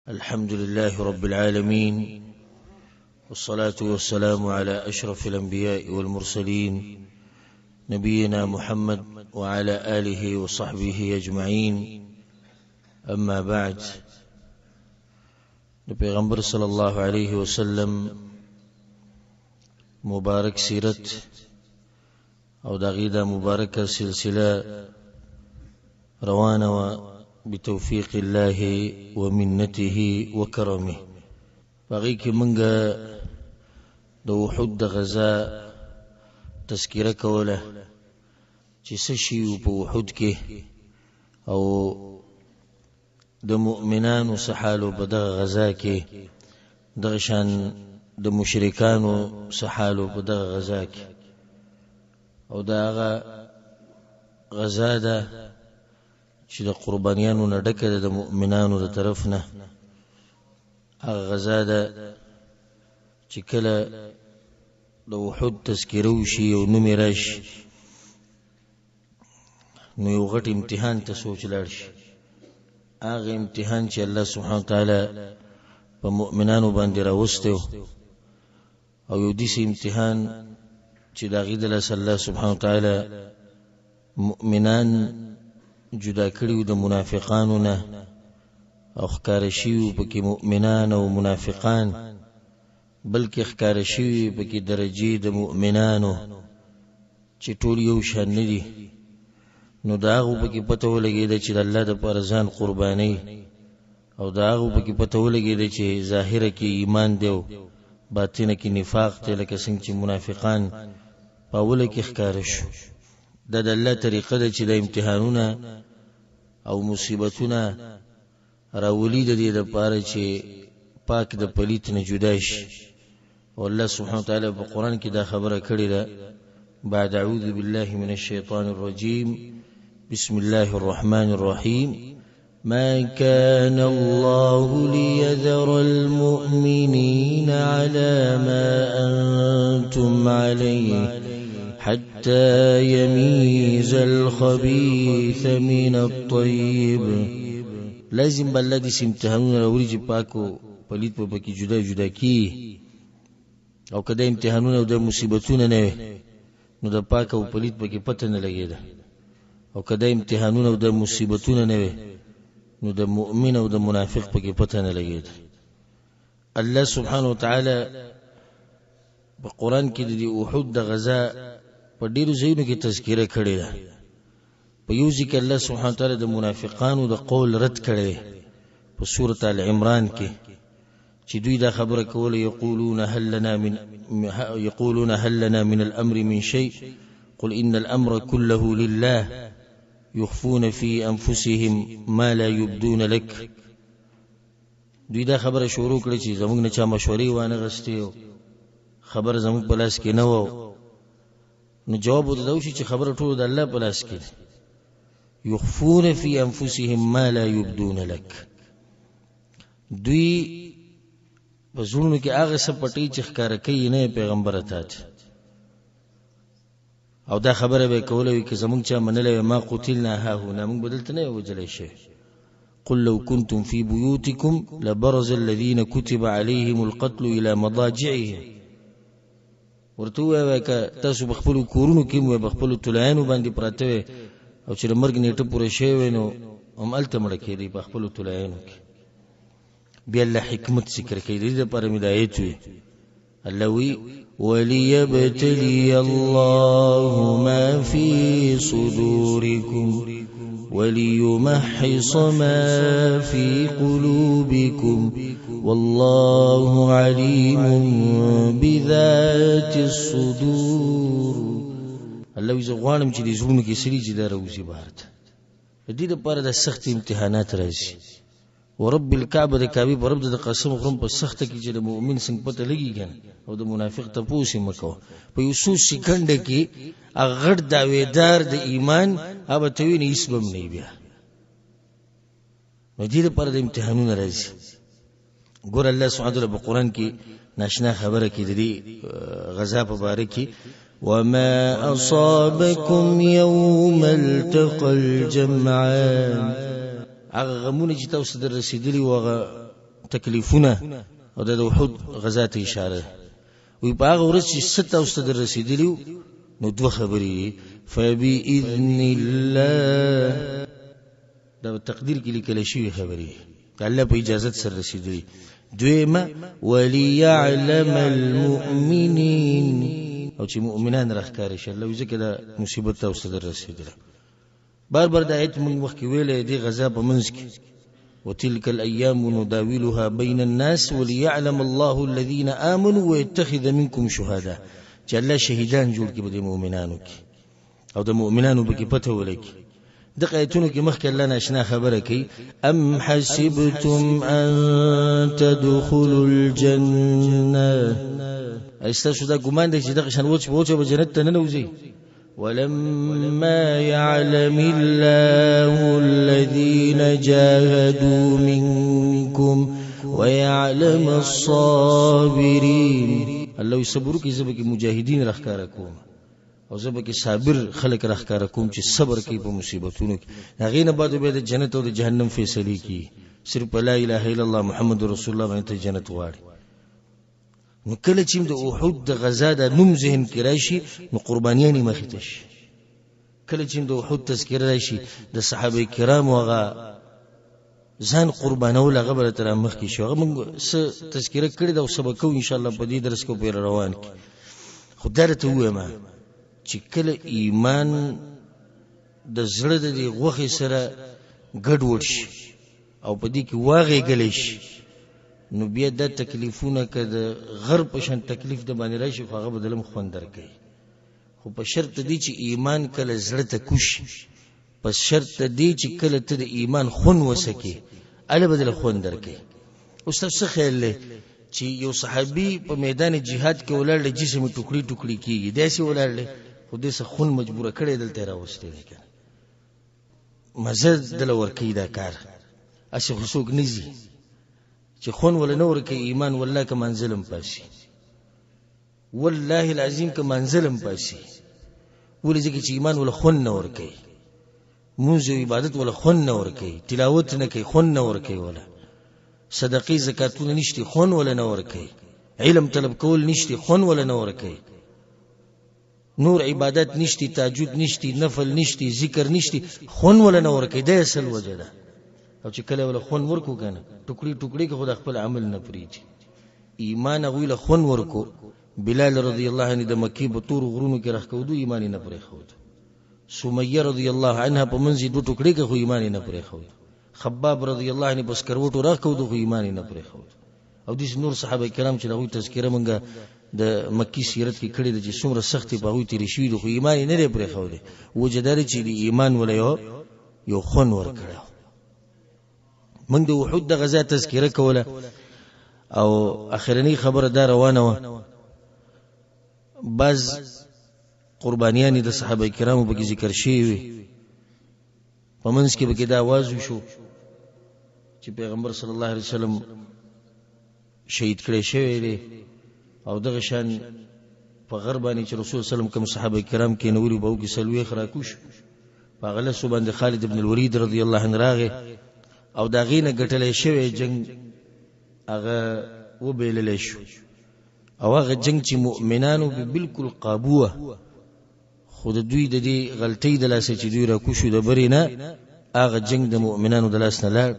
الحمد لله رب العالمين، والصلاة والسلام على أشرف الأنبياء والمرسلين نبينا محمد وعلى آله وصحبه أجمعين. أما بعد، پیغمبر صلی الله علیه وسلم مبارک سیرت او دغیدا مبارکه سلسله روانه بتوفيق الله ومنته وكرمه. باقي کې منګه د وحود د غزا تذکره کوله چې څه شی په وحود کې او د مؤمنانو سحالو په دغه غزا کې دغه شان د مشرکانو سحالو په دغه غزا کې او دغه غزا ده چې د قربانیانو نه ډکه ده د مؤمنانو د طرف نه. هغه غزا ده چې کله د وحود تذکره وشي او نوم یې راشي نو یو غټ امتحان ته سوچ لاړ شي. هغه امتحان چې الله سبحانه وتعالی په مؤمنانو باندې راوسته او یو داسې امتحان چې د هغې دله الله سبحانه وتعالی مؤمنان جدا کړیو د منافقانو نه او ښکاره شوي پکې مؤمنان او منافقان، بلکې ښکاره شوي پکې درجې د مؤمنانو چې ټول یو شان نه دي. نو د هغو پکې پته ولګېده چې د الله دپاره ځان قربانوي او د هغو پکې پته ولګېده چې ظاهره کې ایمان دی او باطنه کې نفاق دی، لکه څنګه چې منافقان په اوله کې ښکاره شو. دا د الله طریقه ده چې د امتحانونه او مصیبتونه راولي د دې دپاره چې پاک د پلیت نه جدا شي. او الله سبحانه وتعالی په قرآن کې دا خبره کړې ده: بعد اعوذ بالله من الشیطان الرجیم بسم الله الرحمن الرحیم ما كان الله ليذر المؤمنين على ما أنتم عليه حتى يميز الخبيث من الطيب. لازم بلدي امتحانونه راوړي چې پاکو پلیت په پکې جدا جدا کی، او کله امتحانونه او د مصیبتونه نه نو د پاک او پلیت پکې پته نه لګیده، او کله امتحانونه او د مصیبتونه نه نو د مؤمن او د منافق پکې پته نه لګیده. الله سبحانه وتعالی په قرآن کې د احد د غزا په ډیرو ځایونو کې تذکره کړې ده. په یو ځای کې الله سبحانه وتعالی د منافقانو د قول رد کړی په سورة آل عمران کې چې دوی دا خبره کوله: يقولون هل لنا من الأمر من شيء قل إن الأمر كله لله يخفون في أنفسهم ما لا يبدون لك. دوی دا خبره شروع کړې چې زموږ نه چا مشورې وانه غستې، خبر زموږ په لاس کې نه و. نو جواب ورته وشي چې خبره ټول د الله په لاس کې ده. يخفون في انفسهم ما لا يبدون لك. دوی په زړونو کې هغه څه پټي چې ښکاره کوي نه پیغمبر ته، او دا خبره به کوله وي که زموږ چا منلی ما قتلنا هاهنا، موږ به دلته نه وجلی شوي. قل لو كنتم في بيوتكم لبرز الذين كتب عليهم القتل إلى مضاجعهم. ورته وایي که تاسو په خپلو کورونو کې مو په خپلو طلایانو باندې پراته وئ او چې د مرګ نیټه پوره شوې وی نو همالته مړه کېدئ په خپلو طلایانو کې. بیا الله حکمت ذکر کوي، د دې دپاره مې د آیت وي. الله وی: وليبتلي الله ما في صدوركم وليمحص ما في قلوبكم والله عليم بذات الصدور. الله وی: زه غواړم چې د زړونو کې سړي چې دا راوځي بهر ته. د دې دپاره د سخت امتحانات راځي. ورب الکعبه د کعبې په رب د قسم خورم په سخته کې چې د مؤمن څنګه پته لګي کنه او د منافق تپوس یې مکوه. په یو څو سکندې کې هغه غټ دعویدار د ایمان هغه ته ویني هېڅ به هم نه بیا. نو دې دپاره د امتحانونه راځي. ګوره الله سبحانه وتعالی په قرآن کې ناشنا خبره کې د دې غزا په باره کې: وما أصابكم يوم التقى الجمعان. هغه غمونه چې تاسو در رسیدلی و هغه تکلیفونه او د احد غزا ته اشاره وي. په هغه ورځ چې 7 اوسته در رسیدلیو نو دوه خبرې فبإذن الله دا تقدیر کې لیکل شوی خبرې الله په اجازه سره رسیدلی. دویمه وليعلم المؤمنين او چې مؤمنان راخکار شي الله ځکه دا مصیبت اوسته در رسیدله. بار بار د آیت موږ مخکې ویلې دی غزا په منځ کې وتلك الأيام نداولها بين الناس وليعلم الله الذين آمنوا ويتخذ منكم شهداء چې الله شهیدان جوړ کړي د مؤمنانو کې او د مؤمنانو به کې پته ولګي. د آیتونو کې مخکې الله ناشنا خبره کوي ام حسبتم ان تدخلوا الجنه استاسو دا ګمان دی چې دغه شان وچ به جنت ته نه نوځي. ولما يعلم الله الذين جاهدوا منكم ويعلم الصابرين الله صبر کی زبکه مجاهدین راخکار کوم او زبکه صابر خلق راخکار کوم چې صبر کوي په مصیبتونو کې. هغه نه بعد به د جنت او د جهنم فیصله کی صرف لا اله الا الله محمد رسول الله باندې جنت واړي. نو کله چې د احد د غزا د نوم ذهن کې راشي نو قربانیان مخې ته شي. کله چې د احد تذکر راشي د صحابه کرام هغه ځان قربانول هغه بل تر مخ کې شو. هغه موږ تذکره کړی دا او سبق ان شاء الله په دې درس کې په روان کې خدای ته وایم چې کله ایمان د زړه د غوخي سره ګډوډ شي او په دې کې واغې غلې شي نو بیا د تکلیفونه کده غر په شان تکلیف د باندې راشي خو هغه بدلم خوندر کوي. خو په شرط دی چې ایمان کله زړه ته کوشي په شرط دی چې کله ته د ایمان خون وسکي اله بدل خوندر کوي. اوس څه خیال لې چې یو صحابي په میدان جهاد کې ولړل جسم ټوکړي ټوکړي کیږي داسې ولړل خو دې څه خون مجبور کړي دلته راوستي دی مزه دل ورکی دا کار اسی خصوص نزي چې خون ولا نور کې ایمان والله که منزلم پاسي والله العظیم که منزلم پاسي ولې ځکه چې ایمان ولا خون نور کوي موږ عبادت ولا خون نور کوي تلاوت نه کوي خون نور کوي ولا صدقې زکاتونه نشته خون ولا نور کوي علم طلب کول نشته خون ولا نور کوي نور عبادت نشته تهجد نشته نفل نشته ذکر نشته خون ولا نور کوي د اصل وجه ده. او چې کله ولا خون ورکو کنه ټوکړي ټوکړي کې خود خپل عمل نه پریږي. ایمان غویله خون ورکو بلال رضی الله عنه د مکی په تور غرونو کې راخودو ایمان نه پرې خود. سمیه رضی الله عنها په منځ دو ټوکړي کې خو ایمان نه پرې خود. خباب رضی الله عنه بس کروټو راخودو خو ایمان نه پرې خود. او د نور صحابه کرام چې دغه تذکره مونږه د مکی سیرت کې کړي د چې څومره سختي په وی تیری شوی خو ایمان نه پرې خود. وجدار چې د ایمان ولا یو خون ور کړو. من د احد د غزا تذکره کوله او اخرنی خبره دا روانه و بعض قربانیان د صحابه کرامو په ذکر شوی په منځ کې به دا आवाज وشو چې پیغمبر صلی الله علیه وسلم شهید کړي شوی دی او دغه شان په غربانی چې رسول صلی الله علیه وسلم کوم صحابه کرام کې نوري بو کې سلوي خراکوش په غله سبحان خالد ابن الولید رضی الله عنه راغه او دا غینه ګټلې شوی جنگ هغه و بیلل شو او هغه جنگ چې مؤمنانو به بالکل قابوه خود دوی د دې غلطۍ د لاسه چې دوی را کوشو د برینا هغه جنگ د مؤمنانو د لاس نه لاړ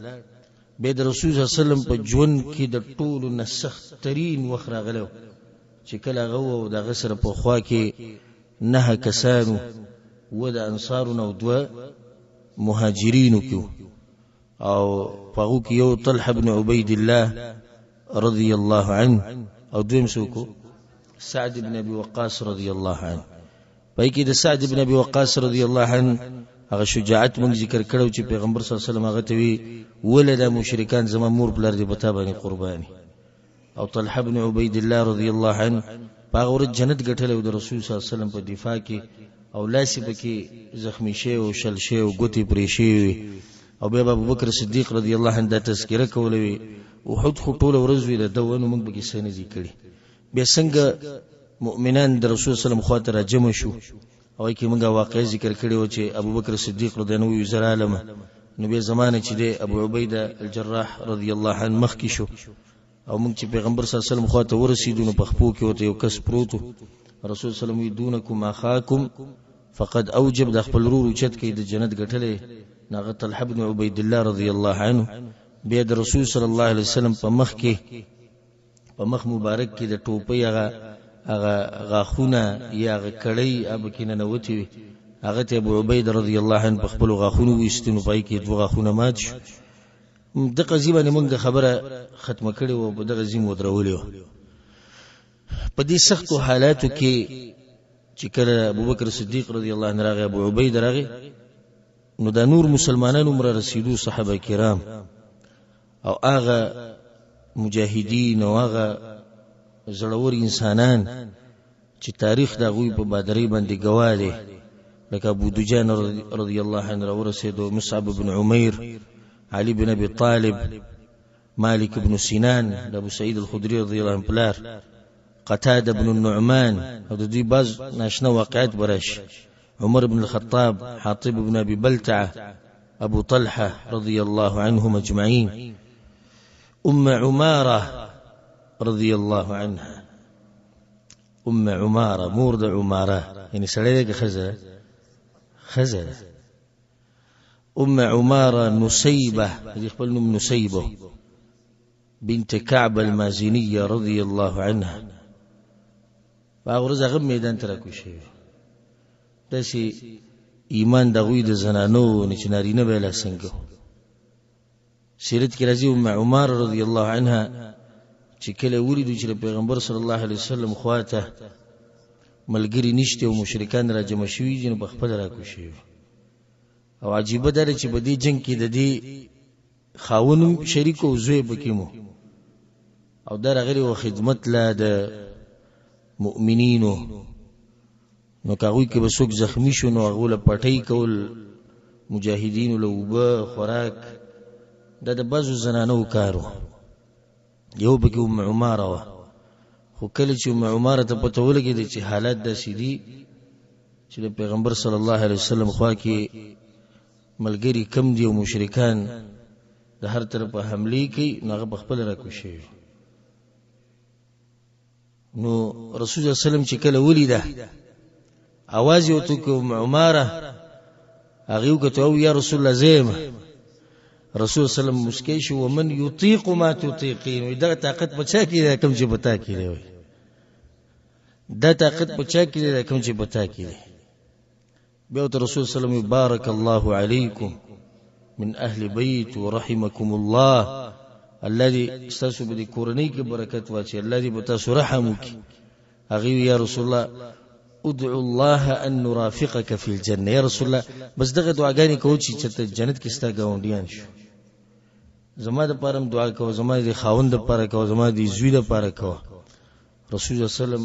به د رسول صلی الله علیه وسلم په ژوند کې د ټولو نسخت ترين وخت راغلو چې کله غو د غسر په خوا کې نه کسانو و د انصارونو او دوا مهاجرینو کې او فاروق یو طلحه بن عبید الله رضی الله عنه او دویم سوکو سعد بن ابي وقاص رضی الله عنه. پای کې د سعد بن ابي وقاص رضی الله عنه هغه شجاعت مونږ ذکر کړو چې پیغمبر صلی الله علیه وسلم هغه ته وی ولدا مشرکان زما مور بلر دی پتا باندې قرباني او طلحه بن عبید الله رضی الله عنه هغه ور جنت ګټلو د رسول صلی الله علیه وسلم په دفاع کې او لاسی بکی زخمی شي او شل شي او ګوتی پرې شي او بیا ابو بکر صدیق رضی الله عنه د تذکرہ کولوي او حد خطول ورځ وی د دوه موږ به کې سینې ذکر بیا څنګه مؤمنان د رسول صلی الله علیه وسلم خاطر جمع شو او کې موږ واقع ذکر کړی و چې ابو بکر صدیق رضی الله عنه زر عالم نو به زمانه چې د ابو عبیده الجراح رضی الله عنه مخ کې شو او موږ چې پیغمبر صلی الله علیه وسلم خواته ورسېدو نو په خپو کې وته یو کس پروت رسول صلی الله علیه وسلم دونکم اخاکم فقد اوجب د خپل ورور چت کې د جنت غټلې ناغه طلحه بن عبید الله رضی الله عنه بیا د رسول صلی الله علیه وسلم په مخ کې په مخ مبارک کې د ټوپۍ هغه غاخونه یا هغه کړی اب کې نه نوتی هغه ته ابو عبید رضی الله عنه په خپل غاخونه وستنو پای کې دوه غاخونه مات شو د قضیه باندې موږ خبره ختمه کړې و په دغه زم ودرولې په دې سختو حالاتو کې چې کله ابوبکر صدیق رضی الله عنه راغی ابو عبید راغی نو د نور مسلمانانو مر رسیدو صحابه کرام او هغه مجاهدین او هغه زړور انسانان چې تاریخ د غوی په بدرۍ باندې گواه دی لکه ابو دجان رضی الله عنه ورسېدو مصعب بن عمیر علي بن ابي طالب مالك بن سنان ابو سعيد الخدري رضي الله عنه بلار قتاده بن النعمان او د دې باز ناشنا واقعات برش عمر بن الخطاب حاطب بن ابي بلتعه ابو طلحه رضي الله عنهم اجمعين عماره رضي الله عنها عماره مورد عماره يعني سړی خزه عماره نسيبه يخبل من نسيبه بنت كعب المازنية رضي الله عنها باغرزه غم میدان ترکو شي داسي ایمان د غوی د زنانو نچنارینه بلا څنګه سیرت کې راځي عماره رضی الله عنها چې کله ولیدو چې پیغمبر صلی الله علیه وسلم خواته ملګری نشته او مشرکان را جمع شوي دي نو په خپل راکو شي او عجیبه ده چې په دې جنگ کې د دې خاونم شریک او زوی بکیمو او در غری او خدمت لا د مؤمنینو نو کاوی کې بسوک زخمی شو نو غوله پټی کول مجاهدین لوبه خوراک د بازو زنانو کارو یو بګو عماره خو کله چې عماره ته پته ولګی چې حالات د سیدی چې پیغمبر صلی الله علیه وسلم خوا کې ملګری کم دی او مشرکان د هر طرفه حمله کوي نو په خپل راکو شي نو رسول الله صلی الله علیه وسلم چې کله ولیده आवाज یو تو کوم عماره هغه وکړو یا رسول الله زم رسول صلی الله علیه وسلم مسکی شو ومن یطیق ما تطیقین دا طاقت بچا کیږي کوم چې بتا کیږي دا طاقت بچا کیږي کوم چې بتا کیږي بیا رسول صلی الله علیه وسلم بارک الله علیکم من اهل بیت ورحمکم الله الذي استاسو بدی کورنۍ کې برکت واچي الذي بتاسو رحم وکي هغه یا رسول الله ادعو الله ان نرافقك في الجنه یا رسول الله بس دغه دعاګانې کوو چې جنت کې ستا گاونډیان شو زما د پرم دعا کوو زما د خاوند لپاره کوو زما د زوی لپاره کوو رسول الله صلی الله علیه وسلم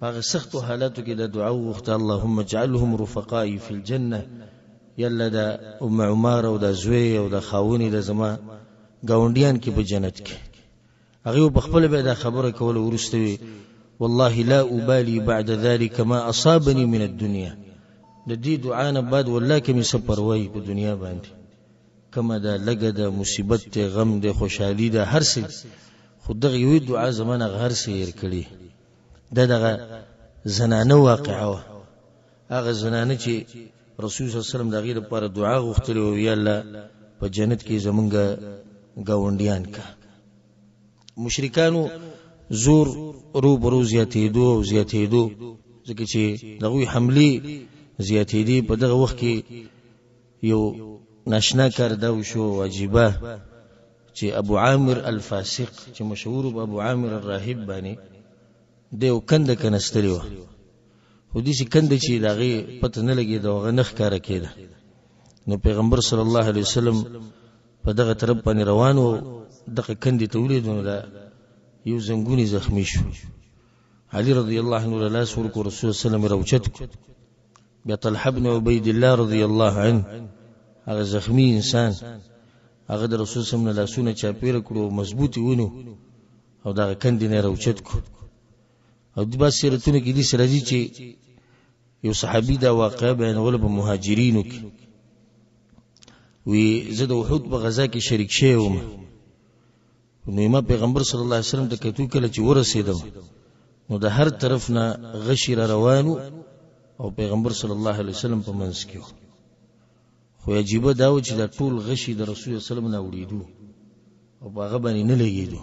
هغه سخت حالاتو کې د دعا وغوښته اللهم اجعلهم رفقائي في الجنه یلا د عماره او د زوی او د خاوني د زما گاونډیان کې په جنت کې هغه په خپل به د خبره کول ورستوي والله لا أبالي بعد ذلك ما أصابني من الدنيا د دې دعا نه بعد والله کوم سپروي په دنیا باندې کما دا لګه د مصیبت غم د خوشحالي د هر څه خود دغه یو دعا زمانه هر څه ير کړی دغه زنانه واقعه هغه زنانه چې رسول صلی الله علیه وسلم دغه لپاره دعا غوښتلې او یا الله په جنت کې زمونږه گاونډیان کا مشرکانو زور رو برو زیاتېدو ځکه چې دغه حمله زیاتېدي په دغه وخت کې یو ناشنا کار دا وشو واجبہ چې ابو عامر الفاسق چې مشهور ابو عامر الراهب باندې دیو کند کنستلیو حدیث کند چې دغه پته نه لګي دغه نخ کار کېده نو پیغمبر صلی الله علیه وسلم په دغه طرف باندې روانو دغه کند ته ولیدو دا یو زنګونی زخمی شو علي رضی الله عنه لا سور کو رسول صلی الله علیه وسلم روچت بیا طلحه بن عبید الله رضی الله عنه هغه زخمی انسان هغه د رسول صلی الله علیه وسلم لاسونه چاپیره کړو مضبوطی ونو او دغه کند نه روچت کو او د باز سیرتونه کې دي سره دي چې یو صحابي دا واقعه بیانول په مهاجرینو کې وی زه د احد په غزا کې شریک شوم نو ما پیغمبر صلی الله علیه وسلم ته کتو کله چې ورسېدم نو د هر طرف نه غشي را روانو او پیغمبر صلی الله علیه وسلم په منځ کې خو عجیبه دا و چې دا ټول غشي د رسول الله صلی الله علیه وسلم نه وړېدو او په هغه باندې نه لګېدو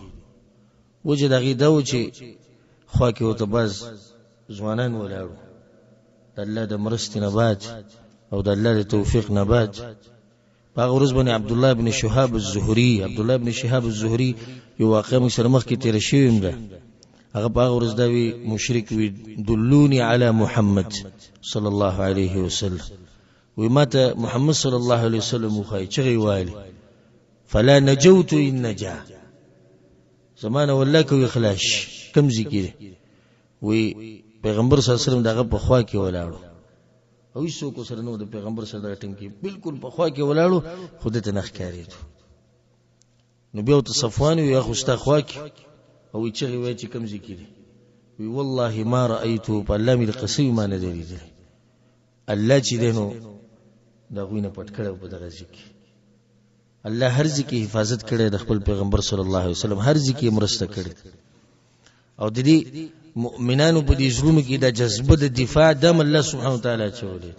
وجه د هغې دا و چې خوا کې ورته بعض ځوانان ولاړو د الله د مرستې نه بعد او د الله د توفیق نه بعد په هغه ورځ باندې عبدالله بن شهاب الزهري یو واقعه موږ سره مخکې تېره شوې ده هغه په هغه ورځ دا وی مشرک وی دلوني علی محمد صلی الله علیه وسلم وی ماته محمد صلی الله علیه وسلم وخی چغی والی فلا نجوت ان نجا زمانه والله کوي خلاص کم ذکر وی پیغمبر صلی الله علیه وسلم دغه په خوا کې ولاړو او هیڅ کو سره نو د پیغمبر صلی الله علیه وسلم کې بالکل په خوا کې ولاړو خود ته نخ کاریدو نو بیا ته صفوان وی اخو ستا خوا کې او چې وی چې کم ذکر وی والله ما رايته بالله می قسم ما نه دی الله چې دینو دا غوینه پټ کړو په دغه ځکه الله هر ځکه حفاظت کړي د خپل پیغمبر صلی الله علیه وسلم هر ځکه مرسته کړي او د دې مؤمنانو په دې ژوند کې د جذبه د دفاع د الله سبحانه وتعالى چولې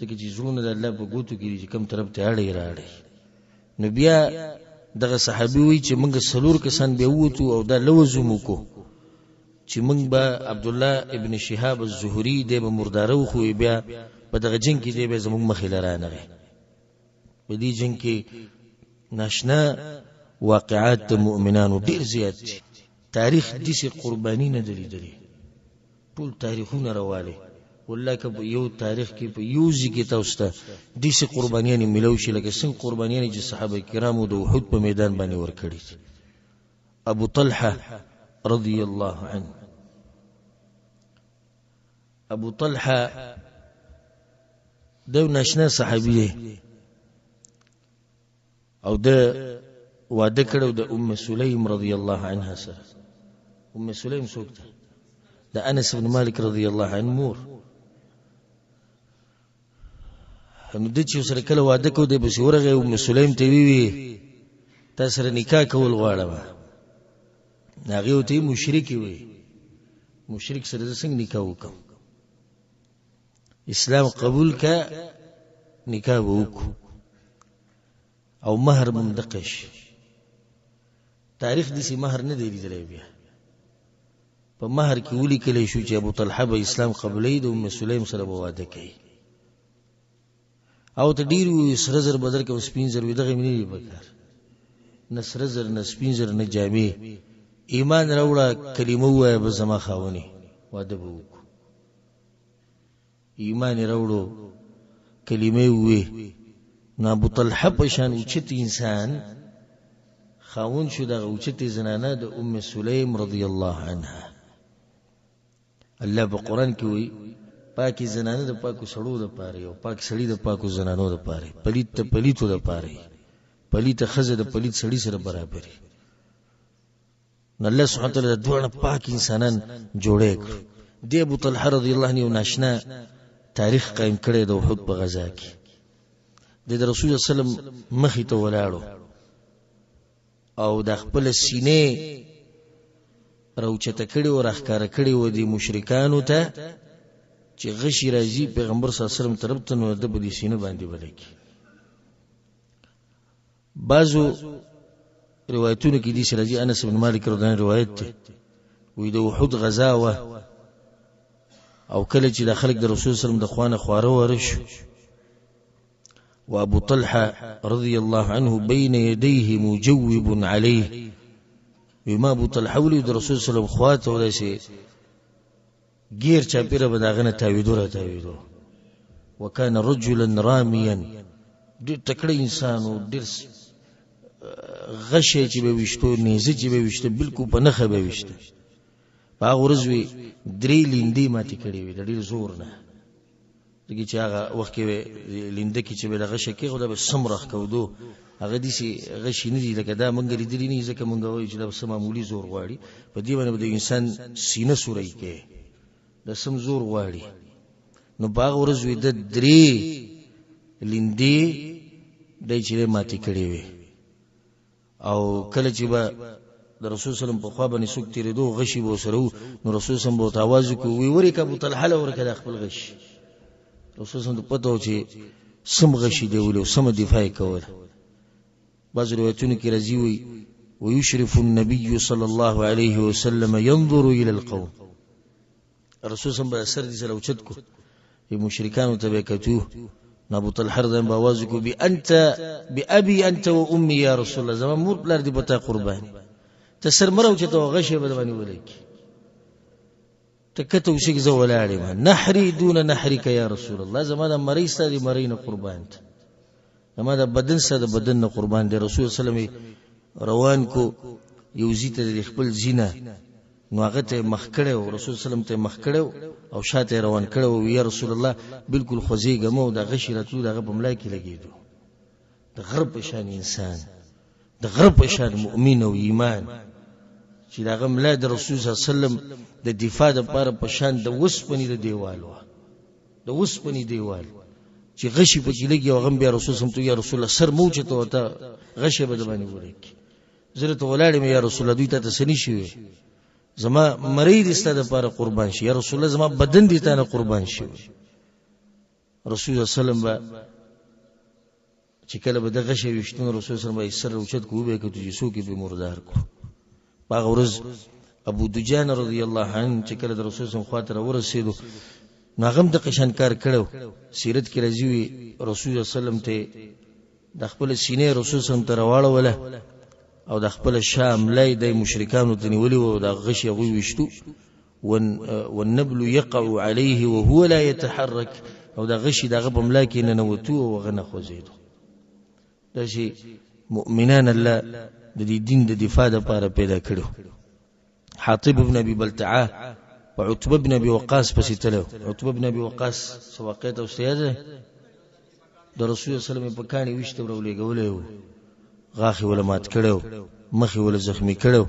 ځکه چې ژوند د الله په ګوتو کې چې کم طرف ته اړې راړي نو بیا دغه صحابي وی چې موږ سلور کسان به ووتو او دا لوزمو کو چې موږ به عبد الله ابن شهاب الزهري د مردارو خو بیا په دغه جنگ کې دی به زموږ مخې لرانه په دې جنگ کې ناشنا واقعات د مؤمنانو ډیر زیات دي تاریخ د دې قرباني نه دي ټول تاریخونه راواله والله که یو تاریخ کې په یوزي کې تاسو ته د دې قربانیانه ملو شي لکه څنګه قربانیانه چې صحابه کرامو د احد په میدان باندې ورکړي ابو طلحه رضی الله عنه ابو طلحه دو ناشنا صحابي دی او د واده کړو د ام سلیم رضی الله عنها سره ام سلیم څوک ده د انس بن مالک رضی الله عنه مور نو د چې سره کله واده کو د بشورغه ام سلیم ته وی تاسو سره نکاح کول غواړم هغه ته مشرک وي مشرک سره څنګه نکاح وکم اسلام قبول کا نکاح وکړو او مہر مندقش تاریخ دې سي مہر نه دی لیدلی بیا په مہر کې ولي کلی شو چې ابو طلحه به اسلام قبولې د ام سلیم سره واده کوي او ته ډیرو سره زر بدر کې سپین زر وي دغه منی بکار نصر زر نسپین زر نه جامې ایمان راوړه کلمه وای به زما خاوني واده وکړو ایمان راوړو کلمه وای نو ابو طلحه په شان اوچت انسان خاون شو دغه اوچت زنانه د ام سلیم رضی الله عنها الله په قران کې وی پاکي زنانه د پاکو سړو د پاره او پاک سړی د پاکو زنانو د پاره پلیت ته پلیتو د پاره پلیت خزه د پلیت سړی سره برابر نو الله سبحانه وتعالى دوه پاک انسانان جوړه کړ دی ابو طلحه رضی الله عنه ناشنا تاریخ قائم کړی د احد په غزا کې د رسول الله صلی الله علیه وسلم مخې ته ولاړو او د خپل سینې راوچته کړي او راخکاره کړي و دي مشرکانو ته چې غشي راځي پیغمبر صلی الله علیه وسلم طرف ته نو د بلی سینې باندې ولکې بعضو روایتونو کې دي چې راځي انس بن مالک رضی الله عنه روایت ده وې د احد غزا او کله چې د خلک د رسول صلی الله علیه وسلم د خوانه خواره ورش وابو طلحه رضي الله عنه بين يديه مجوب عليه بما ابو طلحه ولد رسول صلى الله عليه وسلم خواته ولشي غير چاپیره بداغنه تاویدو وكان رجلا راميا ډیر تکړه انسان ډیر غشې چې به وشتو نيزه چې به وشته بالکل په نخه به وشته په ورځوي درې لیندې ماتې کړې وي د ډیر زور نه دغه چې هغه وخت کې لینده کې چې به دغه شکی خو د سمرخ کودو هغه دي چې غشي نه دي لکه دا مونږ لري نه ځکه مونږ وایو چې دا سم معمولی زور غواړي په دې باندې د انسان سینه سوري کې د سم زور غواړي نو باغ ورځوي د درې لیندې دای چې ماتي کړي وي او کله چې به د رسول سلام په خوا باندې څوک تیرېدو غشي به سره نو رسول سلام به आवाज کوي وری کا ابو طلحه له ورکه خپل غش رسول سلام ته پته و چې سم غشي دی ولې سم دفاع کول بعض روایتونو کې راځي وي ويشرف النبي صلى الله عليه وسلم ينظر الى القوم رسول سلام به سر دي سره اوچت کو مشرکان ته وکتو ابو طلحه رضی الله عنه کو بأبي انت وامي يا رسول الله زما مور بلار دی بتا قربان ته سر مرو چې ته غشه به باندې ولیک تکته وشي زو ولاړې ما نحري دون نحرك يا رسول الله زما د مری ستاسو مرینه قربان ته زما د بدن سره بدن نه قربان دی رسول صلی الله علیه وسلم روان کو یوزیته د خپل زینه نو هغه ته مخ کړو رسول صلی الله علیه وسلم ته مخ کړو او شاته روان کړو یا رسول الله بالکل خوځيګه مو د غشرتو دغه په ملای کې لګیدو د غرب په شان انسان د غرب په شان مؤمن او ایمان چې دغه ملای د رسول صلی الله علیه وسلم د دفاع لپاره په شان د وسپنی د دیوال و د وسپنی دیوال چې غشي په کې لګي او غم بیا رسول صلی الله علیه وسلم یا رسول الله سر مو چته وته غشه به باندې ولیک زره ته ولاړې مې یا رسول الله دوی ته تسنی شي زما مرید استاده لپاره قربان شي یا رسول الله زما بدن دي ته قربان شي رسول الله صلی الله علیه وسلم چې کله به د غشه وشتون رسول صلی الله علیه وسلم سر اوچت کو به کته چې سو کې به مردار کو باغ ورځ ابو دجان رضی الله عنه چې کله د رسول صلی الله علیه وسلم خاطر ورسېدو ناغم د قشان کار کړو سیرت کې راځي رسول الله صلی الله علیه وسلم ته د خپل سینې رسول صلی الله علیه وسلم ته راواړه ولا او د خپل شام لای د مشرکانو ته نیولې او د غشي غوي وشتو والنبل يقع عليه وهو لا يتحرك او د غشي دغه په ملاکې نه نوتو او غنه خوځیدو دا شي مؤمنان الله د دې دین د دفاع لپاره پیدا کړو حاطب ابن ابي بلتعه وعتبه ابن ابي وقاص پسې تلو عتبه ابن ابي وقاص سواقات او سیاده د رسول صلی الله علیه وسلم په کانی وشته ورولې غولې غاخي ولمات کړو مخي ول زخمی کړو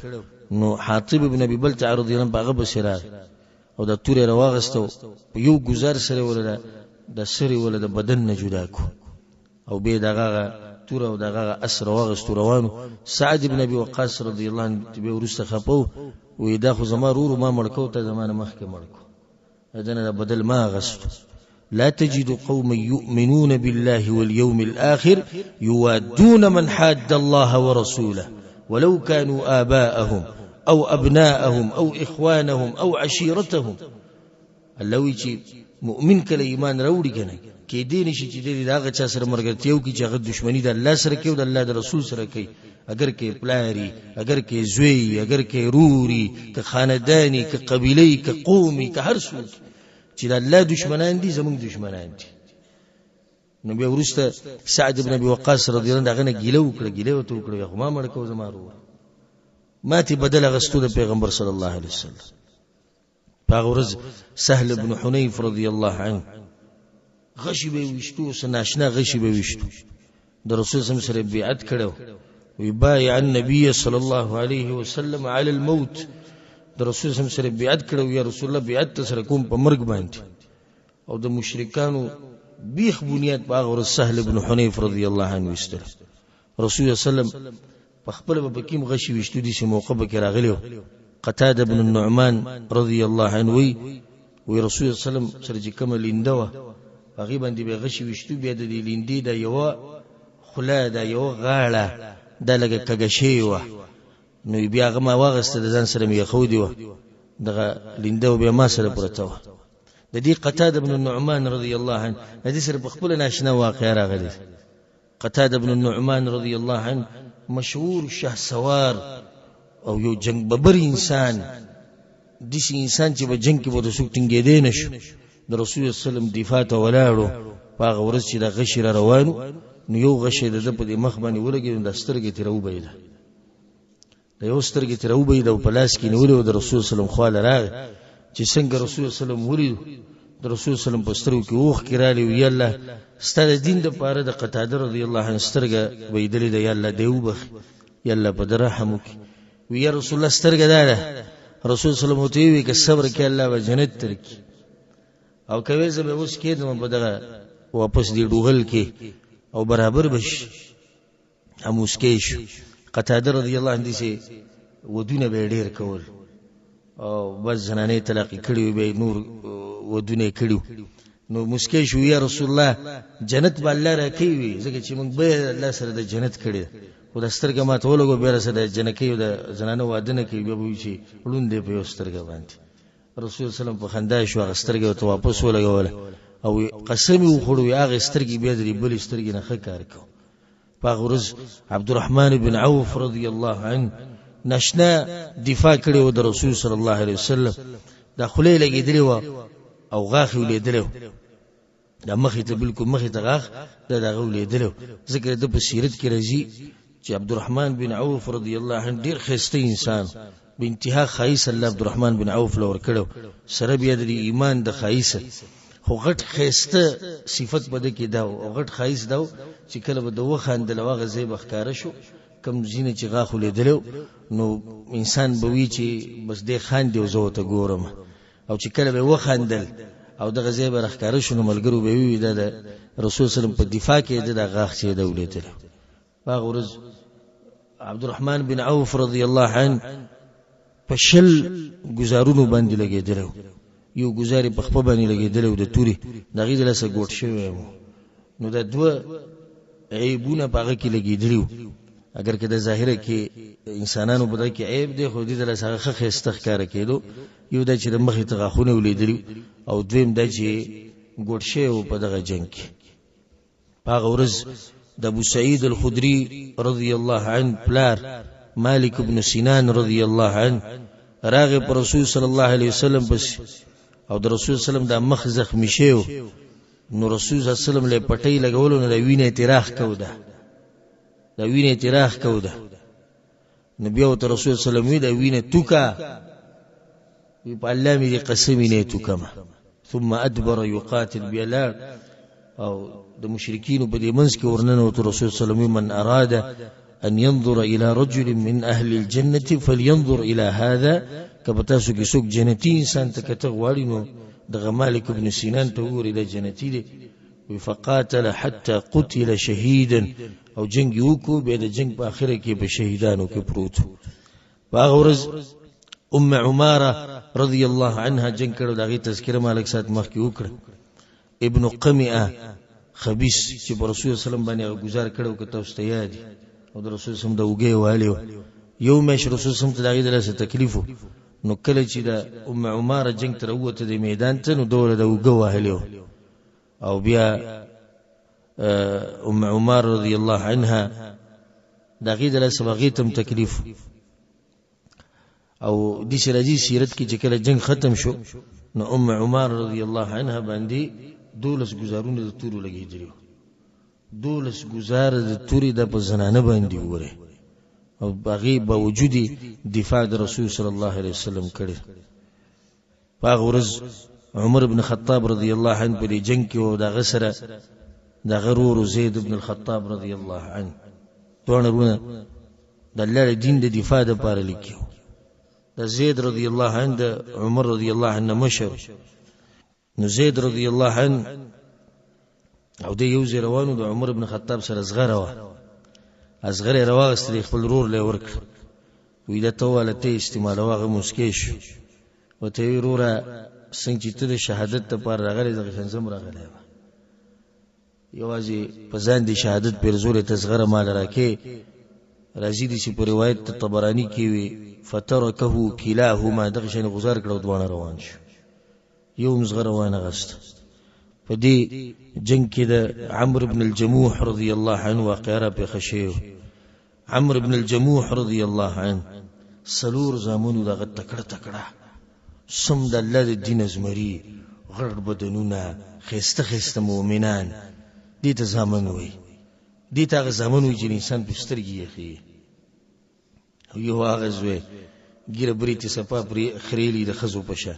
نو حاطب ابن ابي بلتعه رضی الله عنه هغه بشرا او د تورې رواغستو یو گزار سره ولدا د سری ول د بدن نه جدا کو او به دغه تور او دغه اسر واغستو روانو سعد ابن ابي وقاص رضی الله عنه به ورسته خپو وې دا خو زما رور ما مړکو ته زمانه مخکې مړکو اذن بدل ما غستو لا تجد قوم يؤمنون بالله واليوم الآخر يوادون من حاد الله ورسوله ولو كانوا آباءهم أو أبناءهم أو إخوانهم أو عشيرتهم اللوی چې مؤمن کله ایمان راوړي کنه کې دې نشي چې دې داغه چا سره مرګرتیو کې چې هغه دښمنی د الله سره کوي او د الله د رسول سره کوي اگر کې پلاری اگر کې زوی اگر کې روري که خاندانی که قبیله‌ای که قومي که هر څوک چې د الله دشمنان دي زمونږ دشمنان دي نو بیا ورسته سعد ابن ابي وقاص رضی الله عنه دغه ګیلو وکړه خو ما مړ کو زمارو ماتي بدل غستو د پیغمبر صلی الله علیه وسلم باغورز سهل ابن حنيف رضی الله عنه غشي به وشتو سناشنا غشي به وشتو د رسول صلی الله علیه وسلم بیعت کړو وی بایع النبي صلی الله علیه وسلم علی الموت د رسول صلی الله علیه وسلم بیعت کړو یا رسول الله بیعت سره کوم په مرګ باندې او د مشرکانو بیخ بنیاد باغورز سهل ابن حنيف رضی الله عنه واستل رسول الله صلی الله علیه وسلم په خپل په کیم غشي وشتو دي چې موقع به کې راغلیو قتاده بن النعمان رضی الله عنه وی رسول الله صلی الله علیه وسلم سره چې کوم لیندوه هغه باندې به غشي وشتو بیا د لیندې د یو خلا د یو غاړه د لګه کګشي و نو بیا هغه ما واغسته د ځان سره مې خو دی و دغه لیندو بیا ما سره پرته و د دې قتاده بن النعمان رضی الله عنه د دې سره په خپل ناشنا واقع راغلی قتاده بن النعمان رضی الله عنه مشهور شهسوار او یو جنگ ببر انسان دسی انسان چې په جنگ کې بده څوک ټینګې دی نشو د رسول الله صلی الله علیه وسلم دفاع ته ولاړو هغه ورځ چې د غشي روانو نو یو غشي د په مخ باندې ولګي د سترګې تیرو بيده د یو سترګې تیرو بيده په لاس کې نیولې د رسول الله صلی الله علیه وسلم خواله راغ چې څنګه رسول الله صلی الله علیه وسلم ولید د رسول الله صلی الله علیه وسلم په سترګو کې اوخ کړالي وی الله ستاسو دین د پاره د قتاده رضی الله عنه سترګه ویدلې د الله دیوبخ یالله په رحم وکي وی رسول الله سترګه ده رسول صلی الله علیه وسلم وی که صبر کې الله به جنت ترکی او کوي زه به اوس کېدم په دغه واپس دی ډوغل کې او برابر بش اموسکیش قتاده رضی الله عنه سي ودونه به ډیر کول او بس زنانه طلاق کړي به نور ودونه کړي نو مسکیش یا رسول الله جنت به الله راکوي ځکه چې موږ به الله سره د جنت کړي خو د سترګې ما ته ولګو به سره جنت کې د زنانه واده نه کوي به وي چې وړوندې په سترګې باندې رسول سلام په خندا شو سترګې ته واپس ولګول او قسم یې وخوړو هغه سترګې به د بل سترګې نه ښه کار کو پاغورز عبدالرحمن بن عوف رضی الله عنه نشنا دفاع کړي و د رسول صلی الله علیه وسلم دا خلې لګیدلی و او غاخ ولیدلو دا مخې ته بالکل مخې ته غاخ دا دغه ولیدلو ذکر د په سیرت کې راځي چې عبدالرحمن بن عوف رضی الله عنه ډیر خسته انسان به انتها خایس الله عبدالرحمن بن عوف لور کړو سره بیا د ایمان د خایسه خو غټ خسته صفت بده کې دا او غټ خایس دا چې کله به د وخاندل واغه زی بخکاره شو کم زینه چې غاخ ولیدلو نو انسان به وی چې بس دې خان دی زو ته ګورم او چې کله به وخاندل او دغه زی به راخکاره شو نو ملګرو به وی د رسول سلام په دفاع کې د غاخ چې د ولیدل باغ ورځ عبدالرحمن بن عوف رضی الله عنه پشل گزارونو باندې لګیدل یو گزاري په خپل باندې لګیدل د توري دغه د لاسه ګوټ شوی نو د دوه عیبونه پاغه کې لګیدل اگر که د ظاهره کې انسانانو په دای کې عیب دی خو دې د لاسه خخ استخکار کېدو یو د چې د مخې ته غاخونه ولیدل او دویم د چې ګوټ شوی په دغه جنگ کې پاغه ورځ د ابو سعید الخدری رضی الله عنه پلار مالک ابن سنان رضی الله عنه راغه پر رسول صلی الله علیه وسلم بس او د رسول سلام د مخ زخمی شو نو رسول صلی الله علیه وسلم له پټی لګولو نو د وینې تیراخ کوده د وینې تیراخ کوده نبی او رسول صلی الله علیه وسلم د وینې توکا په الله می قسم نه توکما ثم ادبر يقاتل بلال او د مشرکین په دې منځ کې ورننه او رسول صلی الله علیه وسلم من اراد ان ينظر الى رجل من اهل الجنه فلينظر الى هذا کبتاسو کې څوک جنتی انسان ته کته غواړي نو د مالک ابن سنان ته وګوري د جنتی دی فقاتل حتى قتل شهيدا او جنگ وکړو به د جنگ په اخره کې به شهیدانو کې پروت باغورز عماره رضی الله عنها جنگ کړو دغه تذکرہ مالک سات مخ کې وکړه ابن قمیئه خبيث چې پر رسول صلی الله علیه وسلم باندې گزار کړو که تاسو ته یاد او د رسول صلی الله علیه وسلم د وګي والو یو مې رسول صلی الله علیه وسلم ته تکلیف نو کله چې د عماره جنگ تر وته د میدان ته نو دوله د وګو والو او بیا عماره رضی الله عنها دغه د سبغیتم تکلیف او د شرجی سیرت کې چې کله جنگ ختم شو نو عماره رضی الله عنها باندې دولس گزارونه د تورو لګیدل دولس گزار د توري د په زنانه باندې وره او باغی باوجود دفاع د رسول صلی الله علیه وسلم کړي باغ ورځ عمر بن خطاب رضی الله عنه په جنگ کې او د غسره د غرور زید بن الخطاب رضی الله عنه دونه د الله دین د دفاع لپاره لیکو د زید رضی الله عنه د عمر رضی الله عنه مشر نو زید رضی الله عنه او د یو زیروانو د عمر بن خطاب سره ازغره رواغست خپل رور له ورک وی د توالته استعمال واغه مسکیش او ته روره څنګه چې د شهادت لپاره راغلی د شنزم راغلی یوازې په ځان د شهادت پر زور تصغره مال راکې راځي دي چې په روایت طبرانی کې وی فترکه کلاهما دغه شنه گزار کړو دوه روان شو یو مزغه روانه غست په دې جنگ کې د عمرو بن الجموح رضی الله عنه واقعه په خشیو عمرو بن الجموح رضی الله عنه سلور زامنو دغه تکړه سم د الله د دین ازمری غړ بدنونه خسته مؤمنان دې ته زامن وي دې ته زامن وي چې انسان پسترګي یخي یو هغه زوی ګیره بریتي صفه پر خریلی د خزو پشه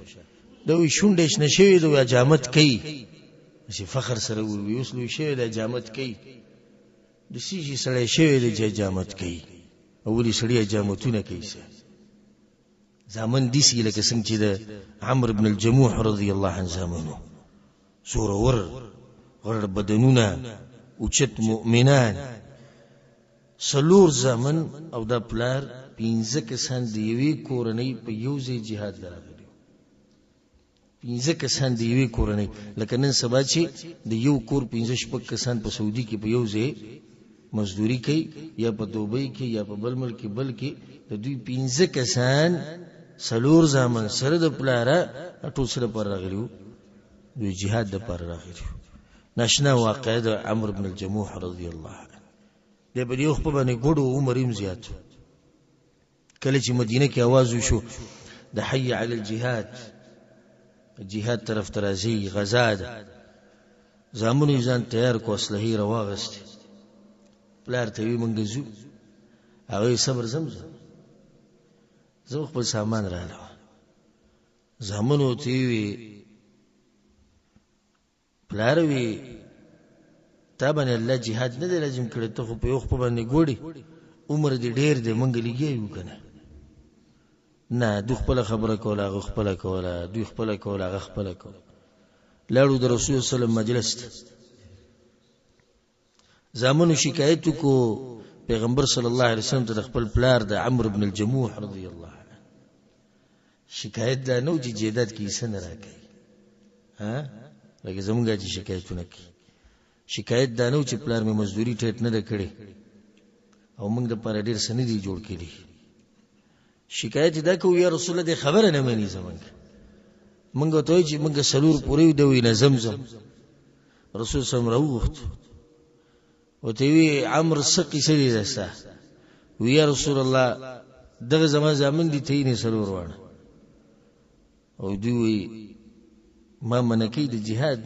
دوی شونډش نشوي دوی جامت کوي چې فخر سره وي اوس لوي شوی د جامت کوي د سیجی سره شوی د جامت کوي اولی سړی جامتونه کوي زامن دي سی لکه څنګه چې د عمرو بن الجموح رضی الله عنه زامنو سور ور غړ بدنونه اوچت مؤمنان سلور زمن او دا پلار پینزه کسان دیوی کورنی په یو ځای جهاد راغلي پینزه کسان دیوی کورنی لکه نن سبا چې د یو کور پینزه شپږ کسان په سعودي کې په یو ځای مزدوری کوي یا په دوبۍ کې یا په بل ملک کې بلکې د دوی پینزه کسان سلور زمن سره د پلاره ټول سره پر راغلیو دوی جهاد د پر راغلیو ناشنا واقعه د عمرو بن الجموح رضی الله عنه د بریو خپل باندې ګډو عمر هم زیات کله چې مدینه کې आवाज وشو د حي علی الجهاد جهاد طرف ترازی غزا ده زامنو ځان تیار کو اصلحي رواغست پلار ته وی مونږ زو هغه صبر زمزم زه خپل سامان رااله زامنو ته وی پلار وی تابن الله جهاد نه دی لازم کړی ته خو په یو خپل باندې ګوډي عمر دې ډېر دې مونږ لګیو کنه نه دوی خپل خبره کوله هغه خپل کوله دوی خپل کوله هغه خپل کوله لاړو د رسول صلی الله علیه وسلم مجلس زامنو شکایت کو پیغمبر صلی الله علیه وسلم ته خپل پلار د عمرو بن الجموح رضی الله عنه شکایت دا نو چې جیدات کې سن راکې ها لکه زمونږه چې شکایتونه کوي شکایت دا نو چې پلار مې مزدوری ټیټ نه کړي او موږ د پر ډیر سن دي جوړ کړي شکایت دا کو یا رسول الله خبره نه مانی زمونږ موږ ته چې موږ سلور پوری دوی نه زمزم رسول صلی الله علیه وسلم او ته وی عمرو سقي سړي زستا وی یا رسول الله دغه زمان دي ته نه سلور وانه او دوی ما منکی د جهاد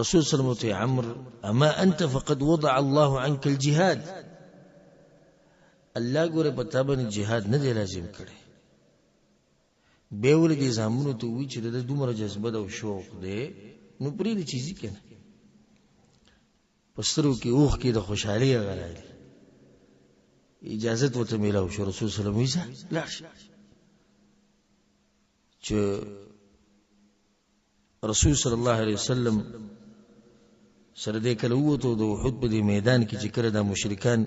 رسول صلی الله علیه وسلم عمرو اما انت فقد وضع الله عنك الجهاد الله ګوره پتا باندې جهاد نه دی لازم کړي به ول دي زامنو ته وی چې د دومره جذبه او شوق دی نو پرې دي چیزی کنه پسترو کې اوخ کې د خوشحالي غلای اجازه وته میلاو شو رسول صلی الله علیه وسلم لا چې رسول صلی الله علیه وسلم سره دې کله وته د احد په میدان کې چې کړه د مشرکان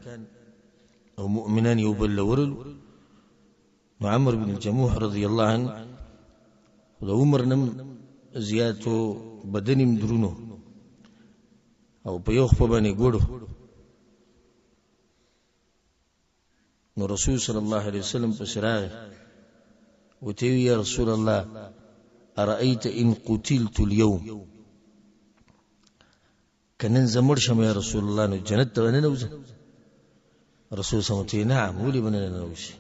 او مؤمنان یو بل ورل نو عمرو بن الجموح رضی الله عنه د عمر نم زیاتو بدنیم درونو او په یو خپل باندې ګړو نو رسول صلی الله علیه وسلم په سراغ وته یا رسول الله ارايت ان قتلت اليوم کنن زمر شم یا رسول الله نو جنت ته نه نوځه رسول صلی الله علیه وسلم نعم ولي بنن نوځه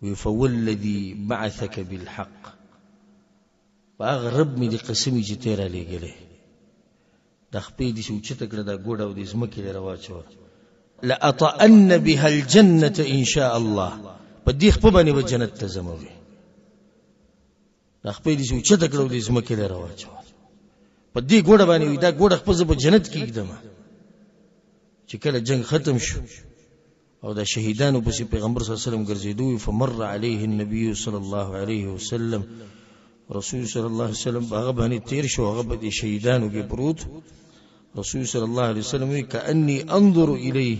وفوالذي بعثك بالحق باغرب می دي قسمی چې تیرا لګلې د خپې دي چې چته کړه دا ګوډ او د زمکه لري واچو لا اطئن بها الجنه ان شاء الله په دې خپل باندې به جنت ته زموي د خپې دي چې چته کړه د زمکه لري واچو په دې ګوډ باندې دا ګوډ خپل په جنت کې کېدم چې کله جنگ ختم شو او د شهیدانو په پیغمبر صلی الله علیه وسلم ګرځیدو فمر عليه النبي صلی الله علیه وسلم رسول صلی الله علیه وسلم هغه باندې تیر شو هغه به شهیدانو کې پروت رسول صلی الله علیه وسلم کأني انظر الیه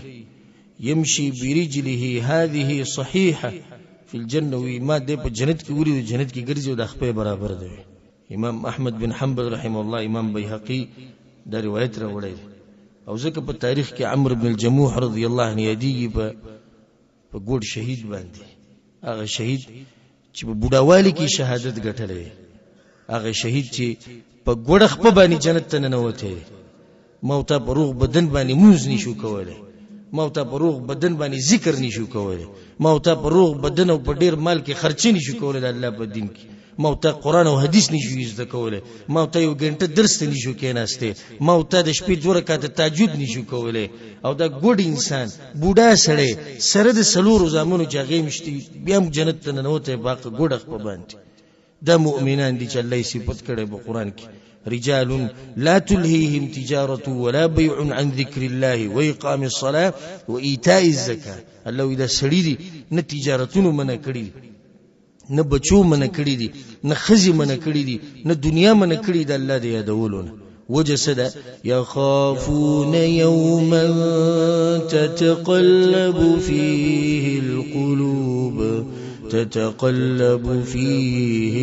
يمشي برجله هذه صحيحه في الجنه وما دې په جنت کې وري جنت کې ګرځي د خپل برابر دی امام احمد بن حنبل رحمه الله امام بیهقی دا روایت راوړی او ځکه په تاریخ کې عمرو بن الجموح رضی الله عنه یادیږي په ګډ شهید باندې هغه شهید چې په بوډاوالي کې شهادت ګټلې هغه شهید چې په ګډ خپل باندې جنت ته نه وته موت په روح بدن باندې موز نشو کولای موت په روح بدن باندې ذکر نشو کولای موت په روح بدن او په ډیر مال کې خرچ نشو کولای د الله په دین کې موت قرآن او حدیث نشو زده کولای موت یو غنټه درس نشو کېناسته موت د شپې 2 رکعات تهجد نشو کولای او دا ګډ انسان بوډا سره سره د سلور زامنو چاغې مشتي بیا جنت ته نه وته باق ګډ خپل باندې د مؤمنان دي چې الله یې صفت کړي په قرآن کې رجال لا تلهيهم تجارة ولا بيع عن ذكر الله وإقام الصلاة وإيتاء الزكاة الله إذا سړي نه تجارتونو منع کړي نه بچو منع کړي دي نه خزي منع کړي دي نه دنیا منع کړي د الله د یادولونه وجسد يخافون يوما تتقلب فيه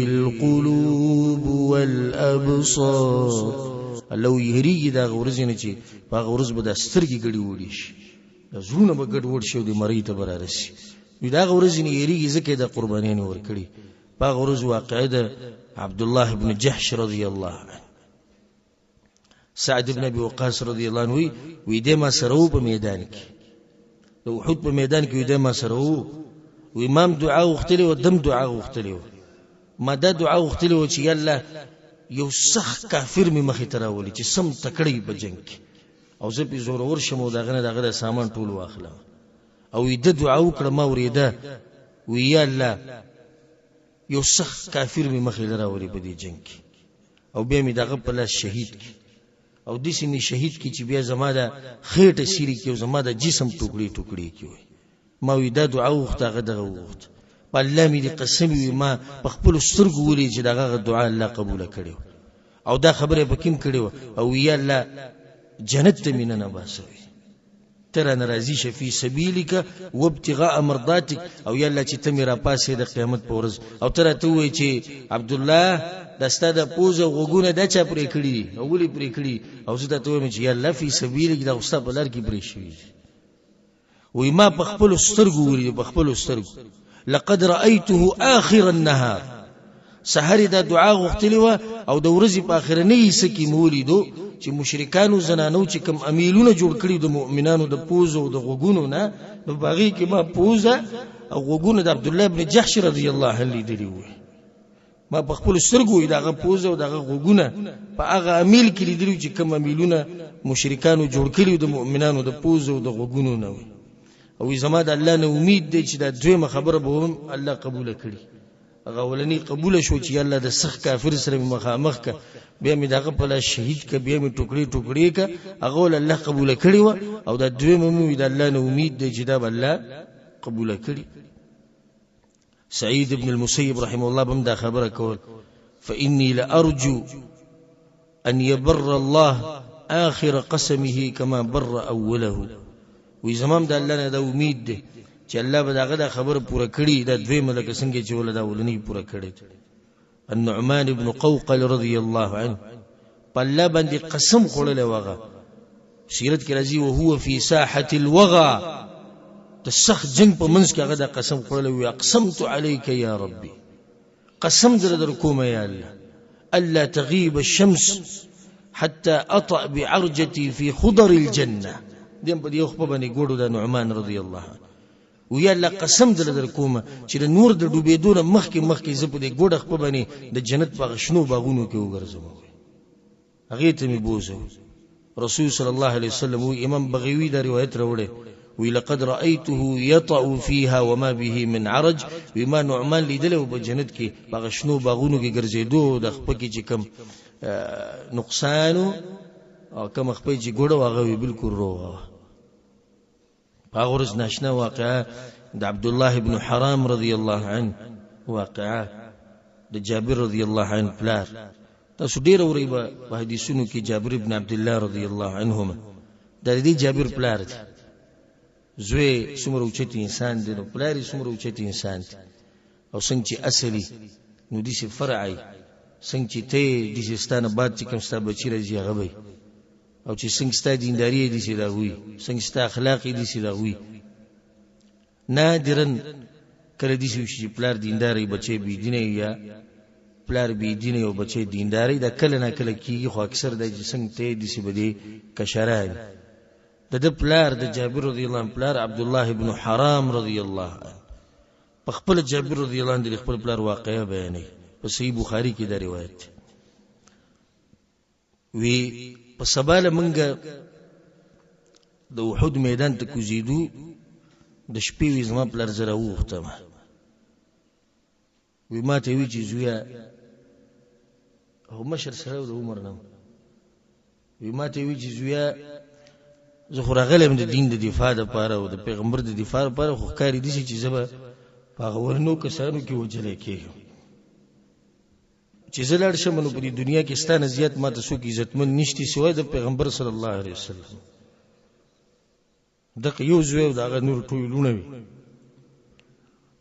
القلوب والأبصار. الله یریږي دا غورځ نه چې په غورځ به د سترګې ګډي وړي شي، د زړونه به ګډ وړ شي او د مړی ته به رارسي. دا غورځ نه یریږي ځکه د قربانیانو ورکړي. په غورځ واقعه ده عبد الله بن جحش رضی الله عنه، سعد بن ابي وقاص رضی الله عنه وی د ما سره په میدان کې، د احد په میدان کې د ما سره و امام دعا وختلی او دم دعا وختلی، ما دا دعا وختلی او چې یالله یو سخت کافر می مخې تراولي چې سم تکړی په جنگ کې، او زه په زور ور شم او دغه سامان ټول واخلم. او د دعا وکړه ما ورېده وی یالله یو سخت کافر می مخې تراولي په دې جنگ کې، او بیا می دغه په لاس شهید کی، او دسی می شهید کی چې بیا زما د خېټه سیری کې او زما د جسم ټوکړي ټوکړي کی وي. ما وی دا دعا وخته دغه وخت په الله می دې قسم وي ما په خپل سترګو ولې چې دغه دعا الله قبول کړي او دا خبره پکیم کړي او یا الله جنت ته مين نه باسوي تر ناراضي شفي سبيلك وابتغاء مرضاتك، او یا الله چې تم را پاسې د قیامت په ورځ او تر ته وای چې عبد الله دسته د پوزه وګونه د چا پرې کړی او ولې پرې کړی، او زه ته وایم چې یا الله فی سبیلک دا استاد بلار کې پرې شي. وای ما په خپل سترګو ولې په خپل سترګو لقد رايته اخر النهار، سحر دا دعا غختلی و او د ورځې په اخرنۍ سکه مولیدو چې مشرکانو زنانو چې کم امیلونه جوړ کړی د مؤمنانو د پوزو او د غوګونو نه، نو باغی کې ما پوزه او غوګونه د عبد الله ابن جحش رضی الله عنه لیدلی و. ما په خپل سترګو دغه پوزه او دغه غوګونه په هغه امیل کې لیدلی چې کم امیلونه مشرکانو جوړ کړی د مؤمنانو د پوزو او د غوګونو نه، او زما د الله نه امید دی چې دا دویمه خبره به هم الله قبول کړي. هغه ولني قبول شو چې الله د سخت کافر سره مخامخ ک، بیا می دغه په لاس شهید ک، بیا می ټوکړي ټوکړي ک، هغه الله قبول کړي و، او دا دویمه مو د الله نه امید دی چې دا الله قبول کړي. سعید ابن المسیب رحمه الله بم دا خبره کول، فإني لأرجو أن يبر الله آخر قسمه كما بر أوله. وی زمام د الله نه د امید دی چې الله به دغه خبره پوره کړي، دا دویمه لکه څنګه چې ولدا ولنی پوره کړي. النعمان ابن قوقل رضی الله عنه په الله باندې قسم خوړل وغه، سیرت کې راځي او هو فی ساحه الوغى، د سخت جنگ په منځ کې هغه د قسم خوړل وی اقسمت علیک یا ربی، قسم در کوم یا الله الا تغيب الشمس حتى اطأ بعرجتي في خضر الجنه. دیم په یو خپل باندې ګوډو د نعمان رضی الله عنه وی الله قسم در کوم چې د نور د ډوبېدو مخکې زه په دې ګوډه خپل باندې د جنت په شنو باغونو کې وګرځم. هغه ته می بوزو رسول صلی الله علیه وسلم وی امام بغوی دا روایت راوړي وی لقد رايته يطأ فيها وما به من عرج، وما نعمان لیدل په جنت کې په شنو باغونو کې ګرځېدو د خپل کې چې کم نقصان او کم خپل چې ګوډه واغوي بالکل روغه. فاغرز ناشنا واقعه د عبد الله ابن حرام رضی الله عنه، واقعه د جابر رضی الله عنه پلار. تاسو ډیر اورئ په حدیثونو کې جابر ابن عبد الله رضی الله عنهما، د دې جابر پلار دی. زوی څومره اوچت انسان دی، نو پلار یې څومره اوچت انسان دی، او څنګه چې اصلي نو دې څه فرعي څنګه چې ته دې ستانه بعد چې کوم ستا بچی راځي هغه وي، او چې څنګه ستا دینداری دي سي دا وي، څنګه ستا اخلاق دي سي دا وي. نادرن کله دي چې پلار دینداري بچي بي دینه یا پلار بي دینه او بچي دینداري دا کله نه کله کیږي، خو اکثر د څنګه ته دي سي بده کشران. د پلار د جابر رضی الله عنه پلار عبد الله ابن حرام رضی الله عنه په خپل جابر رضی الله عنه د خپل پلار واقعه بیانوي په صحیح بخاری کې دا روایت وی. په سباله منګه د احد میدان ته کوزیدو، د شپې وی زما پلار زره وختم، وی ما ته وی چې زویا هو مشر سره د عمر نه، وی ما ته وی چې زویا زه خو راغلم د دین د دفاع لپاره او د پیغمبر د دفاع لپاره، خو کاری دي چې زبا په ورنو کسانو کې وجلې کېږم چې زلړ شم نو په دنیا کې ستانه زیات ماته څوک عزتمن نشتی سوای د پیغمبر صلی الله علیه وسلم دغه یو زوی او دغه نور ټولونه وي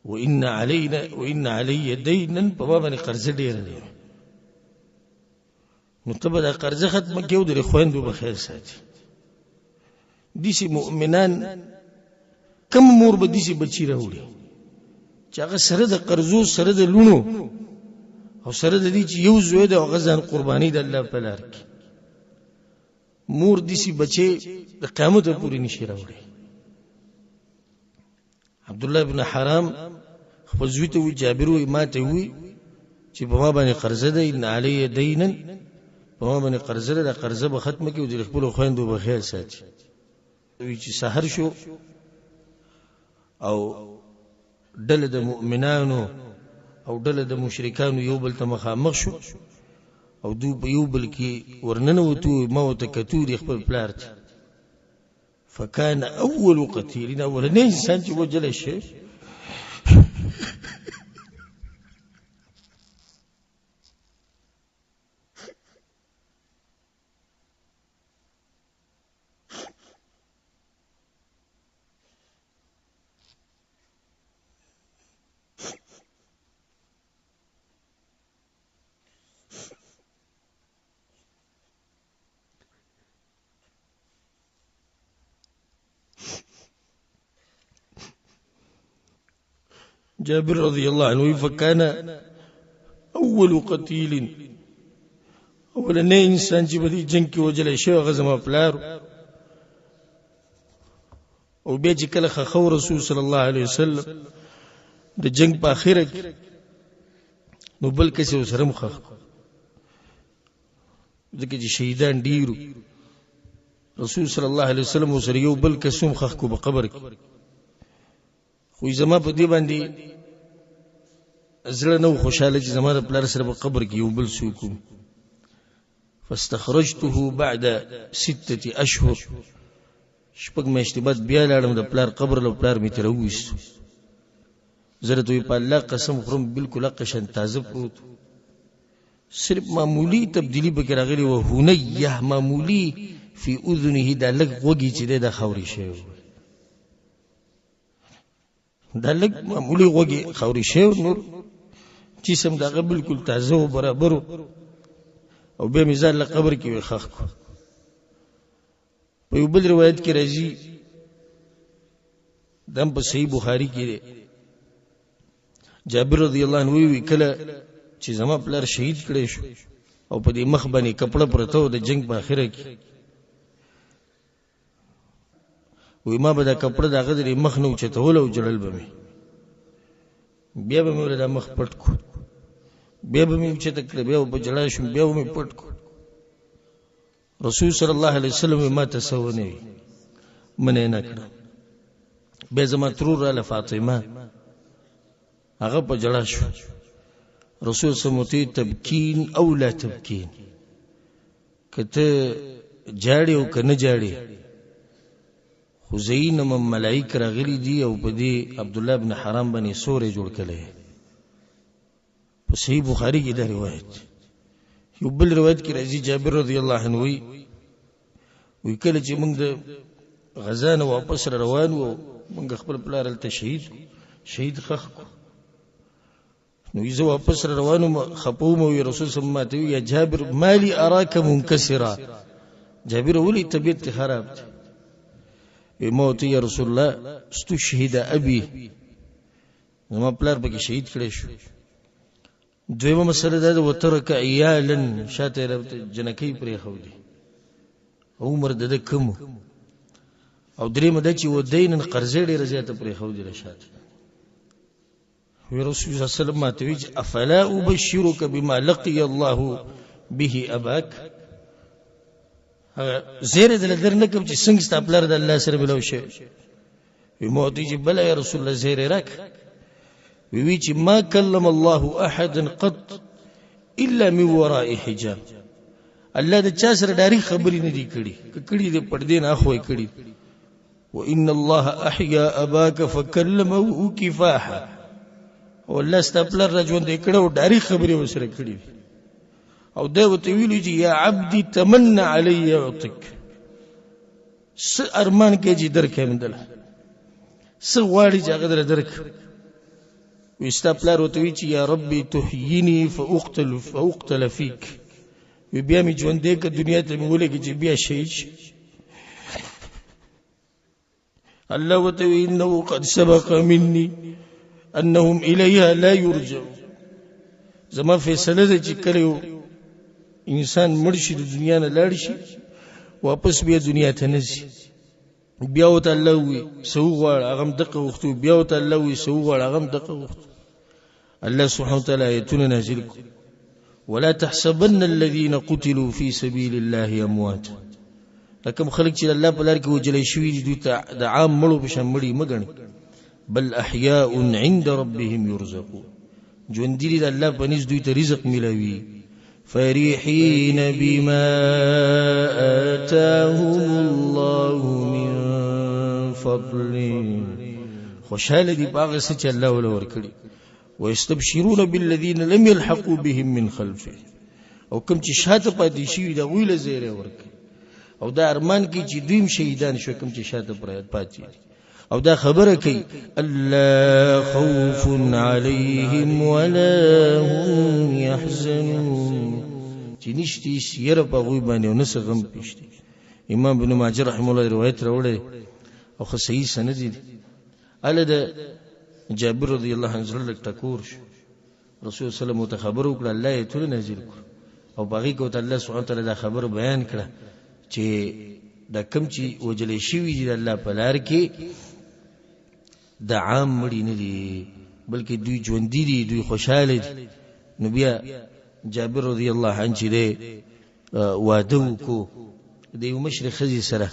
وان علی دینا په باندې قرض ډیر دی نو ته به دا قرض ختم کیو د خويندو به خیر ساتي دیسی مؤمنان کم مور به دیسی بچی راوړي چې هغه سره د قرضو سره د لونو او سره د دې چې یو زوی د غزان قرباني د الله په لار کې مور دیسی بچي د قیامت پورې نشي راوړي عبد الله ابن حرام خپل زوی ته وی جابر وی ماته وی چې په ما باندې قرض ده ان علی دینا په ما باندې قرض ده د قرض به ختمه کې او د خپل خويندو به خیر ساتي وی چې سحر شو او ډله د مؤمنانو او ډله د مشرکانو یو بل ته مخامخ شو او دوی په یو بل کې ورننوتو موت کتور خپل پلار ته فكان اول قتيل اولنی انسان چې وجل شي جابر رضي الله عنه فكان اول قتيل اولنی انسان چې په جنگ کې وجل شي غزما پلار او بیا چې کله خو رسول صلی الله علیه وسلم د جنگ په اخره کې نو بل کسي سره مخ ځکه چې شهیدان ډیرو رسول صلی الله علیه وسلم سره یو بل کسوم خخ کو په قبر کې خو زما په دې باندې زړه نو خوشاله چې زما د پلار سره په قبر کې یو بل سوکو فاستخرجته بعد 6 اشهر شپږ میاشتې بعد بیا لاړم د پلار قبر له پلار می تر وېست زره دوی په الله قسم خورم بالکل قشن تازه پروت صرف معمولی تبدیلی به راغلی و هنیه معمولی فی اذنه د لګ وږي چې د خوري شی د لګ معمولی وږي خوري شی نور جسم دا بالکل تازه او برابر او به مثال له قبر کې وخخ په یو بل روایت کې راځي دم په صحیح بخاری کې جابر رضی الله عنه وی کله چې زما پلار شهید کړي شو او په دې مخ باندې کپڑا پرته د جنگ په اخره کې وی ما به دا کپڑا د غدري مخ نو چتول او جړل به بیا به مې ولدا مخ پټ کو بیا به مې چې تکړه بیا په جړا شم بیا مې پټ کو رسول صلی الله علیه وسلم ما تسونه منه نه کړ به زما ترور له فاطمه هغه په جړا شو رسول سموتی تبکین او لا تبکین کته جاړي او کنه جاړي حزین ملائک راغلي دي او په دې عبد الله ابن حرام باندې سورې جوړ کړي په صحیح بخاری کې دا روایت یو بل روایت کې راځي جابر رضی الله عنه وی کله چې موږ د غزا نه واپس روان وو موږ خپل پلار ته شهید خخ نو یې واپس روانو خپوم او رسول صلی الله علیه وسلم یا جابر مالی اراک منکسرا جابر ولي طبيعت خراب موت یا رسول الله استشهد ابي زما پلار به شهید کړي شو دویمه مسله ده وترک عیالا شاته جنکی پرې خو دي عمر د کم او دریمه ده چې ودین قرضې ډیره زیاته پرې خو دي رشاته وی رسول الله صلی الله علیه وسلم ماتوي افلا ابشرك بما لقي الله به اباك زیره دل درنه کوم چې څنګه ستاپلر د الله سره ملو شي وی موتی چې بل یا رسول الله زیره راک وی چې ما کلم الله احد قط الا من وراء حجاب الله د چا سره ډاری خبرې نه دی کړي د پردې نه خوې کړي وان الله احيا اباك فكلمه كفاحا والله ستاپلر رجون دې کړه ډاری خبرې وسره کړي او دا وته ویلو چې یا عبدي تمنى علي اعطيك س ارمان کې چې درکې مندل س غواړي چې هغه درک وستا پلار وته وی چې یا ربي تحييني فاقتل فيك بیا می ژوندې ک دنیا ته مولګي چې بیا شهید الله وتعالى إنه قد سبق مني أنهم إليها لا يرجعون زما فیصله ده چې کله انسان مرشد دنیا نه لاړ شي واپس بیا دنیا ته نشي بیا وته الله وي سو غواړ هغه دغه وخت بیا وته الله وي سو غواړ هغه دغه وخت الله سبحانه وتعالى آیتونه نازل ولا تحسبن الذين قتلوا في سبيل الله اموات لکه خلک چې الله په لار کې وجلې شوی دي دوی ته د عام مړو په شان مړي مګني بل احياء عند ربهم يرزقون ژوند دي د الله په نس دوی ته رزق ملوي فرحين بما آتاهم الله من فضله خوشاله دي باغ چې الله ول ورکړي ويستبشرون بالذين لم يلحقوا بهم من خلفه او کوم چې شاته پاتې شي دا ویل زیره ورکړي او دا ارمان کی چې دویم شهیدان شو کوم چې شاته پاتې او دا خبره کوي الله خوف عليهم ولا هم يحزنون چې نشتی سیر په غوي باندې ونس غم پېشتي امام ابن ماجه رحم الله روایت راوړي او خو صحیح سند دي ال د جابر رضی الله عنه زړه ټکور شو رسول صلی الله علیه وسلم ته خبر وکړه الله یې ټول نازل کړ او باغی کو ته الله سبحانه وتعالى دا خبر بیان کړه چې د کم چې وجلې شوی دی الله په لار کې د عام مړي نه دي بلکې دوی ژوند دي دوی خوشاله دي نو بیا جابر رضی الله عنه چې واده وکړو د یو مشرک خزي سره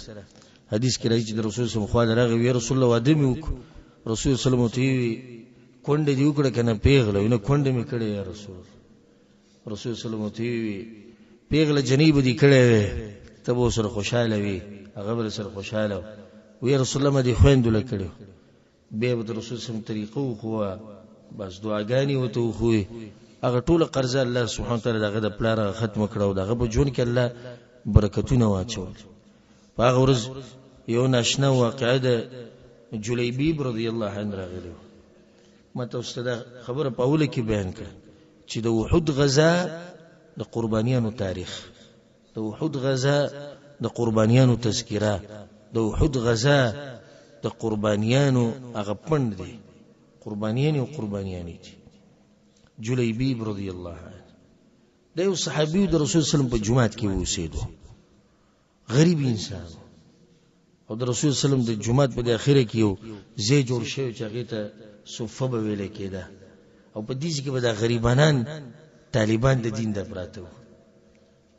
حدیث کې راځي چې د رسول صلی الله علیه وسلم راغی رسول الله واده مې وکړ رسول صلی الله علیه وسلم کونډه دی وکړه کنه پیغله نه کونډه مې کړې یا رسول صلی الله علیه وسلم پیغله جنیب دی کړې ته به سره خوشاله وي هغه بل سره خوشاله وي رسول الله مې خويندل کړو به د رسول صلی الله طریقو خو بس دعاګانی وته خو هغه ټول قرض الله سبحانه وتعالى دغه د پلار ختم کړو دغه په جون کې الله برکتونه واچول په هغه ورځ یو ناشنا واقعه ده جلیبیب رضی الله عنه راغلی مته استاد خبره په اوله کې بیان کړ چې د وحد غزا د قربانیانو تاریخ د وحد غزا د قربانیانو تذکرہ د وحد غزا د قربانیانو هغه پند دي قربانیانی دي جلیبیب رضی الله عنه د یو صحابي د رسول صلی الله علیه وسلم په جمعات کې اوسېدو غریب انسان او د رسول صلی الله علیه وسلم د جمعات په اخره کې یو زی جوړ شوی چې هغه ته صفه به ویل کېده او په دې کې به د غریبانان طالبان د دین د پراته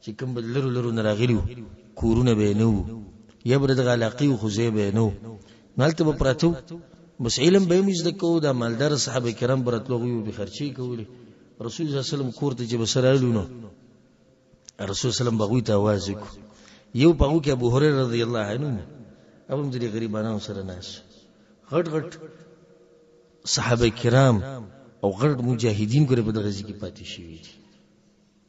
چې کوم بلرو لرو نه راغلیو کورونه به نو یا بر د علاقې خو زی به نو مالته به پراته بس علم به موږ د کو د مالدار صحابه کرام برتلوغي به خرچي کولی رسول الله صلی الله علیه وسلم کوړه چې بسرالو نو رسول صلی الله علیه وسلم بغوی ته आवाज وکړ یو پاو کې ابو هريره رضی الله عنه ابم دې غریبانو سره ناس غټ صحابه کرام او غټ مجاهدین ګره په دغه ځکه پاتې شي دي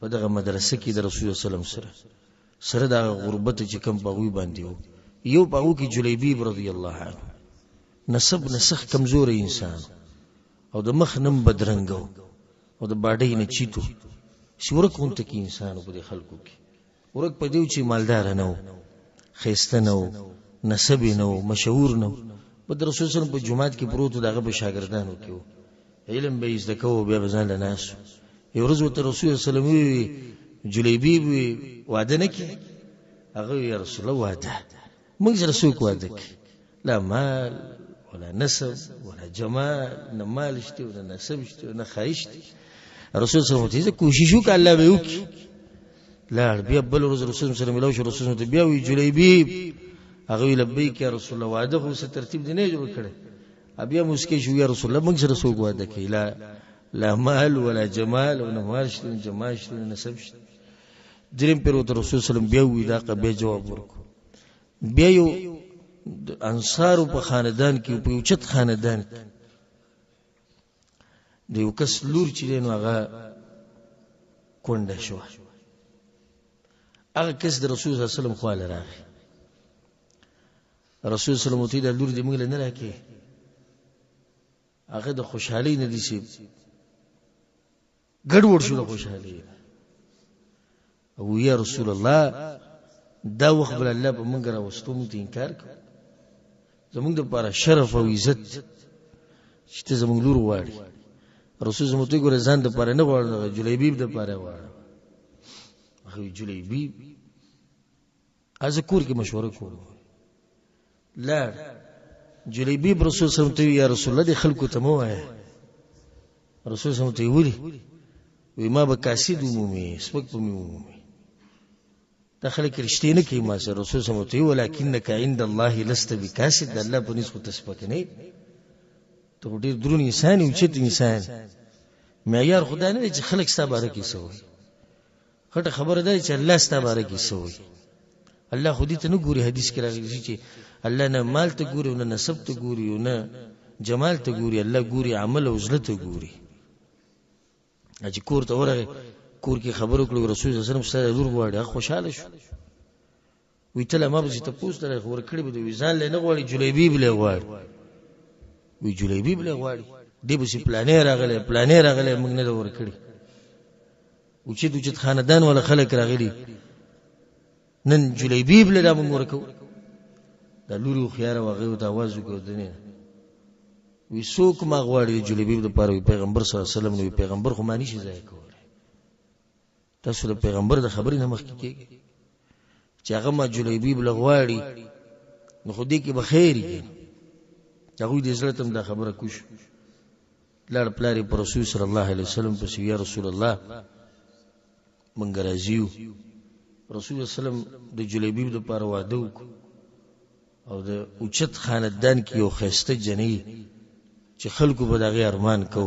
په دغه مدرسه کې د رسول الله صلی الله علیه وسلم سره د غربت چې کم بغوی باندې وو یو پاو کې جلیبیب رضی الله عنه نسب نسخ کمزور انسان او د مخ نم بدرنګو او د باډې نه چیتو شورک اونته کې انسان په خلکو کې ورک په دیو چې مالدار نه و خيسته نه و نسب نه و مشهور نه و د رسول الله په جمعات کې پروت دغه به شاګردانو کې علم به زده کوو بیا بزن له ناس یو ورځ ته رسول الله صلی الله علیه وسلم جلیبیب وعده نه کی هغه یا رسول الله وعده موږ رسول کو وعده لا مال ولا نسب ولا جمال نه مال شته ولا نسب شته نه خایشت رسول صلی الله علیه وسلم کوشش وکړ الله به وکړي لا بیا بل ورځ رسول الله صلی الله علیه وسلم رسول الله بیا وی جلیبیب هغه لبیک یا رسول الله وعده خو څه ترتیب دی نه جوړ کړي بیا مسکی شو یا رسول الله موږ سره سو وعده کوي لا مال ولا جمال ولا مال شته جمال شته نسب شته دریم پر رسول الله صلی الله علیه وسلم بیا وی دا قبه جواب ورکړ بیا یو انصار په خاندان کې په اوچت خاندان د یو کس لور چې نو هغه کونډه شو هغه کس د رسول صلی الله علیه وسلم خواله راغی. رسول صلی الله علیه وسلم د لور دې موږ نه راکې، هغه د خوشحالي نه دي شي ګډوډ شو د خوشحالي. او یا رسول الله دا وخت بل الله په موږ راوستو موږ انکار کوو، زموږ د لپاره شرف او عزت چې ته زموږ لور غواړي. رسول زموږ ته ګوره ځان د لپاره نه غواړي، جلیبیب د لپاره غواړي. هغه جلیبیب از کور کې مشوره کوو لاړ جلیبیب رسول صلی الله علیه وسلم یا رسول الله د خلکو ته مو وایي. رسول صلی الله علیه وسلم وی ما به کاسد عمومي سپک په عمومي دا خلک رښتې نه کوي ما سره. رسول صلی الله علیه وسلم ولکنک عند الله لست بکاسد، الله په نسبت تسپک نه ته ډېر درون انسان او چت انسان. معیار خدای نه چې خلک ستا باره کې سوي، خټه خبره ده چې الله ستا باره کې سوي. الله خو دې ته نه ګوري، حدیث کې راغلی چې الله نه مال ته ګوري او نه نسب ته ګوري او نه جمال ته ګوري، الله ګوري عمل او زړه ته ګوري. چې کور ته ورغی کور کې خبرو کړو رسول صلی الله علیه وسلم ستاسو لور غواړي، خوشاله شو. وی ته ما به ته پوښتنه لري ور کړی به د ځان له نه غواړي جلیبیب له غواړي. وی جلیبیب له غواړي دی به پلانې راغله موږ نه ور کړی. او چې د خاندان ولا خلک راغلي نن جلیبیب له موږ ورکو. دا لوري خيار واغې ته आवाज وکړ وی څوک ما غواړي جلیبیب د پاره پیغمبر صلی الله علیه وسلم نو پیغمبر خو مانی شي ځای کوي. تاسو د پیغمبر د خبرې نه مخکې کېږي چې هغه ما جلیبیب لغواړي نو خو دې کې به خیر وي. هغه دې زړه تم دا خبره کوش لړ پلاری پر رسول صلی الله علیه وسلم پس یا رسول الله مونږ راځو. رسول وسلم د جلیبیب د پاره واده وکړ او د اوچت خاندان کې یو خسته جنې چې خلکو به دغه ارمان کو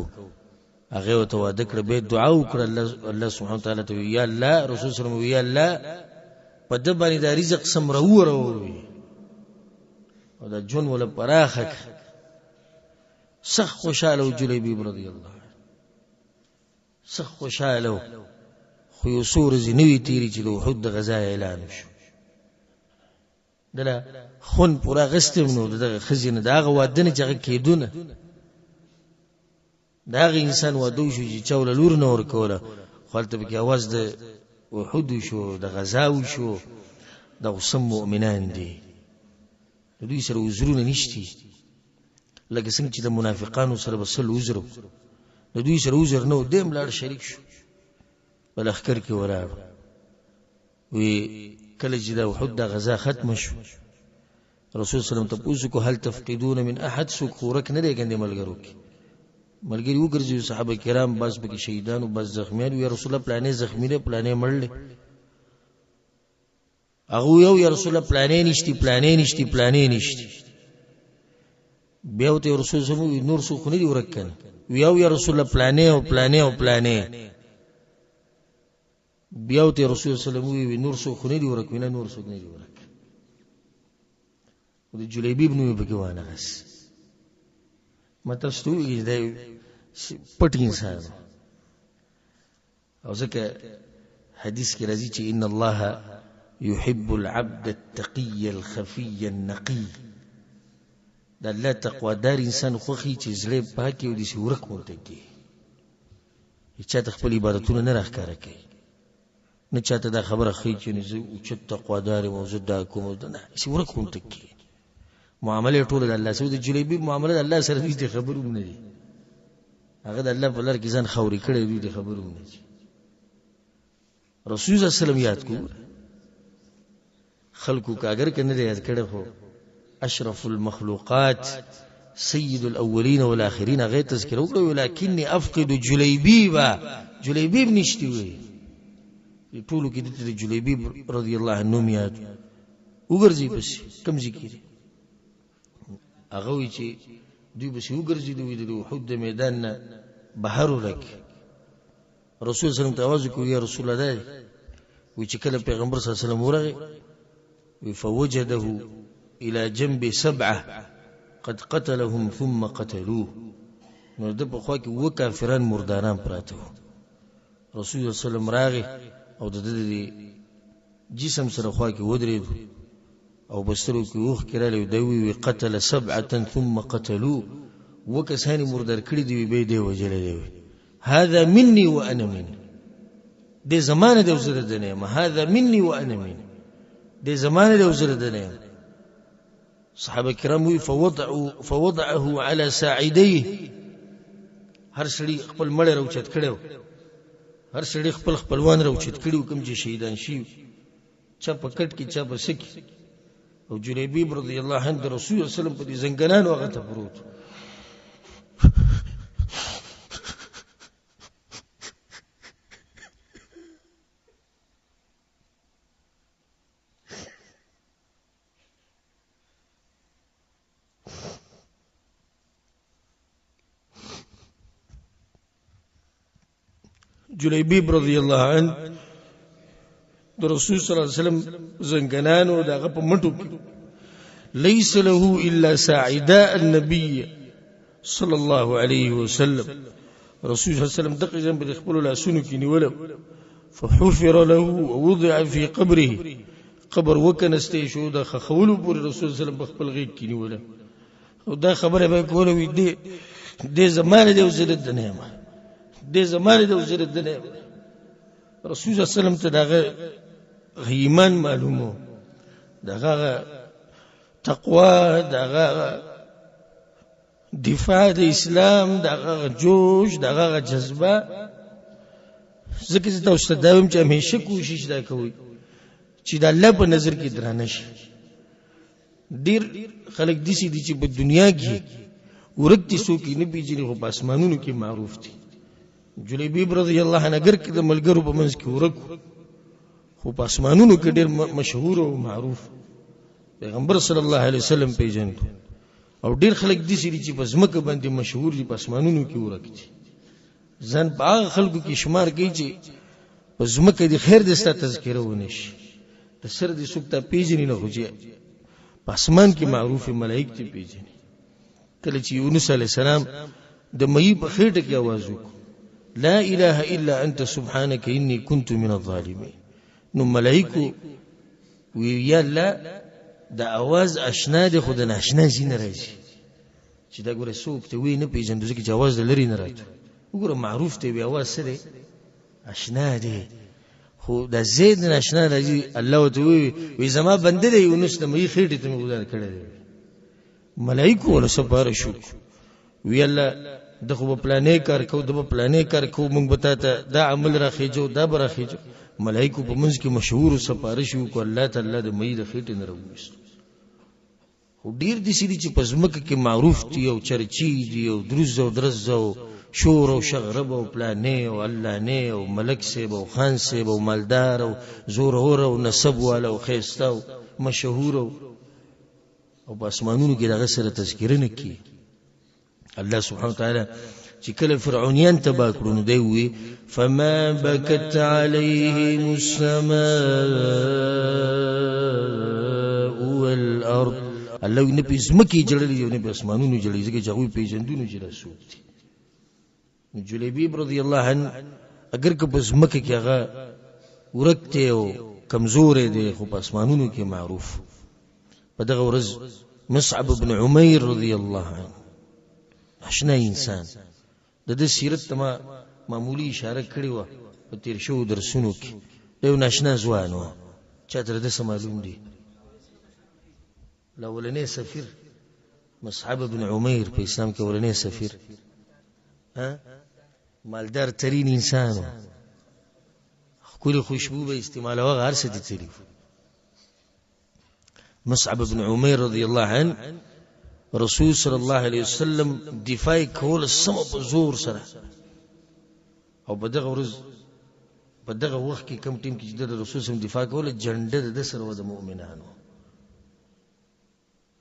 هغه وته واده کړ به دعا وکړه الله سبحانه وتعالى ته یا الله رسول صلی الله علیه وسلم یا الله په د باندې د رزق سمروي او د جون ولا پراخه سخ خوشاله جلیبیب رضی الله سخ خوشاله خو یو سور زینوی تیری چې د وحود د غزا اعلان شو دله خون پورا غستم نو دغه خزینه دغه وادنه چې کېدونه دغه انسان وادو شو چې چول لور نور کوله خپلته به आवाज د وحود شو د غزا شو د وسم مؤمنان دي دوی سره وزرونه نشتی لکه څنګه چې د منافقانو سره بسل وزرو دوی سره وزر نو دیم لاړ شریک شو بل اخکر کې ولاړ وی کله چې د وحود د غزا ختم شو رسول صلی الله علیه وسلم تاسو کو هل تفقدون من احد سو خورک نه دی ګندې ملګرو کې ملګری وګرځي صحابه کرام بس به شهیدان او بس زخمیان وی رسول الله پلانې زخمی نه پلانې مړل هغه یو یا رسول الله پلانې نشتی بیا ته رسول زمو نور سو خو نه دی ورکن یو یا رسول الله پلانې بیا ته رسول صلی الله علیه وسلم نور سو خو نه دی ورکن نور سو نه دی ورکن د جلیبیب نو به کوانه غس مطلب ستوي د پټ انسان او ځکه حدیث کې راځي چې ان الله يحب العبد التقي الخفي النقي دا الله تقوا دار انسان خوخي چې زړه پاکي او د شورک مونته کی چې خپل عبادتونه نه راخاره کوي نه چاته دا خبره خي چې نه او چې تقوا دار موجود دا کوم نه شورک مونته کی معاملې ټول د الله سره د جلیبی معاملې د الله سره دې خبرونه نه دي هغه د الله په لار کې ځان خوري کړي دې خبرونه نه دي. رسول الله صلی الله علیه وسلم یاد کو خلقو کا اگر کنه یاد کړه هو اشرف المخلوقات سيد الاولين والاخرين غیر تذکر وکړو ولکنی افقد جلیبیب نشتی وي ټولو کې د جلیبیب رضی الله عنه یاد وګرځي بس کم ذکر هغه وی چې دوی به شو ګرځي دوی د وحود میدان نه بهر ولک رسول صلی الله علیه وسلم تواضع کوي یا رسول الله وی چې کله پیغمبر صلی الله علیه وسلم ورغی وی فوجده الى جنب 7 قد قتلهم ثم قتلوه نو د په خوا کې و کافرن مرداران پراته رسول صلی الله علیه وسلم راغی او د دې جسم سره خوا کې ودرېد او بسترو کې اوخ کړل دی وی قتل 7 ثم قتلوا وکسانی مردار کړی دی به دی وجلې دی هذا مني وانا مني دې زمانه د وزره دنه ما هذا مني وانا مني دې زمانه د وزره دنه صحابه کرام وی فوضعه على ساعديه هر سړي خپل مړ راوچت کړو هر سړي خپل خپلوان راوچت کړو کوم چې شهیدان شي چا پکټ کې چا بسکی او جلیبیب رضی الله عنه رسول الله صلی الله علیه وسلم په دې زنګنان وغه ته پروت جلیبیب رضی الله عنه د رسول صلی الله علیه وسلم زنګنانو دغه په مټو ليس له الا ساعداء النبي صلى الله عليه وسلم رسول صلی الله علیه وسلم دغه جنب د خپل لاسونو کې نیول فحفر له ووضع في قبره قبر وکنسته شو د خولو پر رسول صلی الله علیه وسلم خپل غیږ کې نیول او دا خبره به کوله وي د زمانه د وزرت د نعمت د زمانه د وزرت د نعمت رسول صلی الله علیه وسلم ته دغه ایمان معلومو دغه تقوا دغه دفاع د اسلام دغه جوش دغه جذبه زکه تاسو ته دایم چې همیشه کوشش دا کوي چې د الله په نظر کې درانه شي ډیر خلک دي چې په دنیا کې ورته سو کې نه پیژني خو په اسمانونو کې معروف دي جلیبیب رضی الله عنه اگر کې د ملګرو په منځ کې ورکو خو په اسمانونو کې ډیر مشهور او معروف پیغمبر صلی الله علیه وسلم پیژنو او ډیر خلک دي چې په ځمکه باندې مشهور دي په اسمانونو کې ورکتي ځان په هغه خلکو کې شمار کوي چې په ځمکه د خیر د ست تذکره ونی شي د سر د سوکتا پیژنې نه خوږي په اسمان کې معروف ملائک ته پیژني کله چې یونس علی السلام د مې په خېټه کې आवाज وکړ لا اله الا انت سبحانك اني كنت من الظالمين نو ملائکو وی یا الله دا आवाज آشنا دي خود نه آشنا زین راځي چې دا ګوره سوک ته وی نه پیژندو چې आवाज لري نه راځي وګوره معروف ته وی आवाज سره آشنا دي خو دا زید نه آشنا راځي الله ته وی زما بنده دی یونس ته مې خېټه ته گزار کړی ملائکو ول سپاره شو وی الله د خو په پلانې کار کو د په پلانې کار کو موږ بتاته دا عمل راخېجو دا برخېجو ملائکو په منځ کې مشهور سپارښ وکړ الله تعالی د مې د خېټې نه راوست خو ډیر دي چې په ځمکه کې معروف دي او چرچی دي او دروز او درز او شور او شغرب او پلانې او الله نه او ملک سیب او خان سیب او مالدار او زور او نسب والا او خيستا او مشهور او په اسمانونو کې دغه سره تذکرې نه کی الله سبحانه وتعالى چې کله فرعونیان تبا کړو نو دی وی فما بكت عليهم السماء والارض الله نه پېزمکه جوړلې نه په اسمانونو جوړلې ځکه چې هغه پیژندونو چې رسول دي نو جلیبیب رضی الله عنه اگر که په زمکه کې هغه ورکته او کمزور دی خو په اسمانونو کې معروف په دغه ورځ مصعب بن عمیر رضی الله عنه آشنا انسان د سیرت ته معمولی اشاره کړې و په تیر شو درسونو کې یو ناشنا ځوان و چې تر دې معلوم دی الاولنې سفیر مصعب بن عمیر په اسلام کې اولنې سفیر مالدار ترين انسان كل خوشبو به استعمال او غار څه دي تری مصعب بن عمیر رضی الله عنه رسول صلی الله علیه وسلم دفاع کول سم په زور سره او بدغه ورځ بدغه وخت کې کم ټیم کې د رسول سم دفاع کول جنډه د سره د مؤمنانو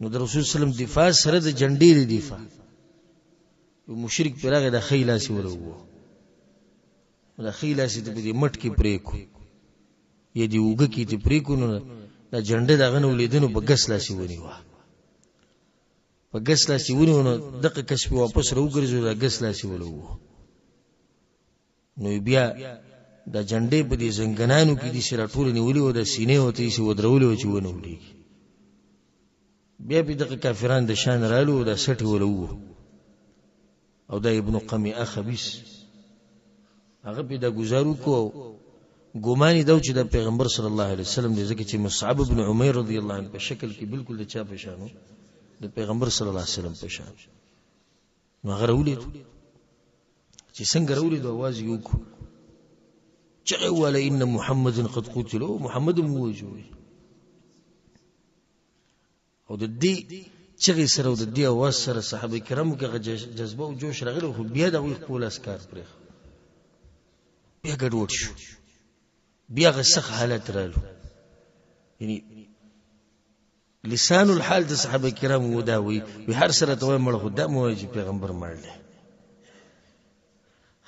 نو د رسول سلام دفاع سره د جنډې د دفاع یو مشرک پرغه د خیلاسی ولو د خیلاسی د دې مټ کې پریکو یې دی وګ کې ته پریکو نو د جنډه دغه نو لیدنو بغس لاسي ونیو په ګس لاسي ونیو نو دغه کشف واپس راوګرځو د ګس لاسي ولو نو بیا دا جنډې په دې زنګنانو کې دي سره ټول نیولې و د سینې او ته یې ودرولې و چې ونه وړيږي. بیا په دغه کافران د شان رالو دا سټي ولو او دا ابن قمیعه خبيث هغه په دا گزارو کو ګومانی دا چې د پیغمبر صلی الله علیه وسلم د ځکه چې مصعب ابن عمیر رضی الله عنه په شکل کې بالکل د چا په شانو د پیغمبر صلی الله علیه وسلم په شان نو هغه راولید چې څنګه راولید आवाज یو کو چې ولا ان محمد قد قتل محمد موجود او د دې چې سره او د دې आवाज سره صحابه کرامو کې جذبه او جوش راغلی خو بیا د خپل اسکار پرې بیا ګډوډ شو بیا غسخ حالت رالو یعنی لسان الحال د صحابه کرامو وداوي به هر سره ته مړ خدام وایي چې پیغمبر مړ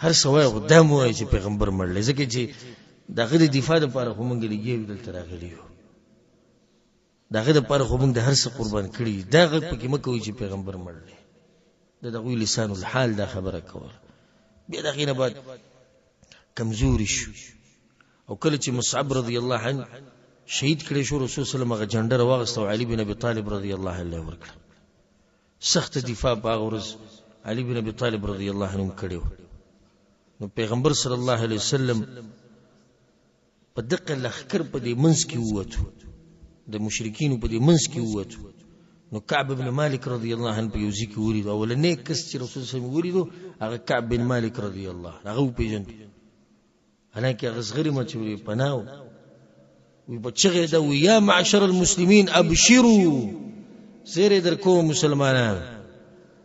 هر سوای خدام وایي چې پیغمبر مړ ځکه چې دغه د دفاع لپاره خو مونږ لګیو دلته راغلیو دغه لپاره خو مونږ د هر څه قربان کړی دغه پکې مکوې چې پیغمبر مړ دغه لسان الحال دا خبره کوله بیا دغه نه بعد کمزوري شو او کله چې مصعب رضی الله عنه شهید کړي شو رسول صلی الله علیه وسلم جنډر واغست او علي بن ابي طالب رضی الله عنه ورکړ سخت دفاع باغ ورز علي بن ابي طالب رضی الله عنه کړو نو پیغمبر صلی الله علیه وسلم په دقه لخر په دې منځ کې ووتو د مشرکین په دې منځ کې ووتو نو کعب بن مالک رضی الله عنه په یوځی کې ورید او ولنه کس چې رسول صلی الله علیه وسلم وریدو هغه کعب بن مالک رضی الله هغه پیژند حالانکه غزغری مچوري پناو وي بچغه دا ويا معشر المسلمين ابشروا سير دركو مسلمانان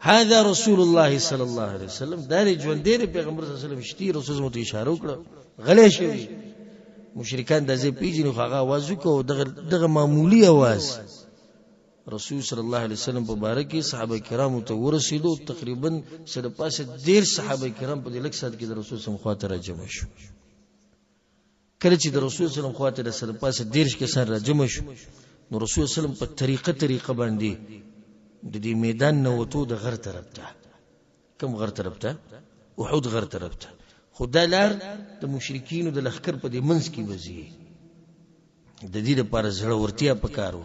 هذا رسول الله صلى الله عليه وسلم دار ژوند دی پیغمبر صلی الله علیه وسلم شتي رسول مت اشاره وکړه غلې شوی مشرکان د زی پیجن خو هغه आवाज وکړو دغه معمولی आवाज رسول صلی الله علیه وسلم په باره کې صحابه کرامو ته ورسېدو تقریبا سره پاسه ډیر صحابه کرام په دې لک سات کې د رسول صلی الله علیه وسلم خاطر جمع شو کله چې د رسول صلی الله علیه وسلم خاطر سره پاسه ډیر کې سره جمع شو نو رسول صلی الله علیه وسلم په طریقه باندې د دې میدان نو وته د غر طرف ته کوم غر طرف ته احد غر طرف ته خدای لار د مشرکین د لخر په دې منځ کې وځي د دې لپاره زړه ورتیا پکارو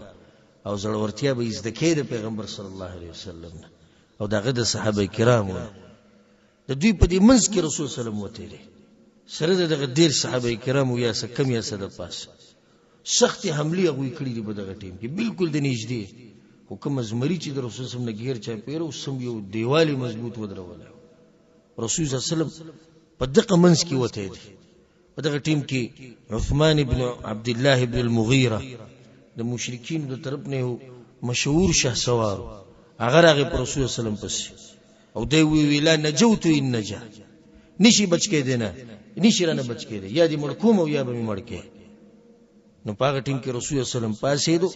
او زړه ورتیا به از د کېد پیغمبر صلی الله علیه وسلم او دغه د صحابه کرامو د دوی په دې منځ کې رسول صلی الله علیه وسلم وته سره دغه ډیر صحابه کرامو یا څه کم یا څه د پاس سخت حمله غوي کړی دی په دغه ټیم کې بالکل د نږدې حکم زمری چې د رسول صلی الله علیه وسلم غیر چا پیرو سم یو دیوالی مضبوط ودرول رسول صلی الله علیه وسلم په دغه منځ کې وته دی په دغه ټیم کې عثمان ابن عبد الله ابن المغیره د مشرکین د طرف نه مشهور شهسوار هغه هغه پر رسول صلی الله علیه وسلم او دی ویلا نجوت ان نجا نشي بچ کې دینه نشي رانه بچ کې دی یا دې ملکوم او یا به مړ کې نو پاغه ټیم کې رسول صلی الله علیه وسلم پاسې دو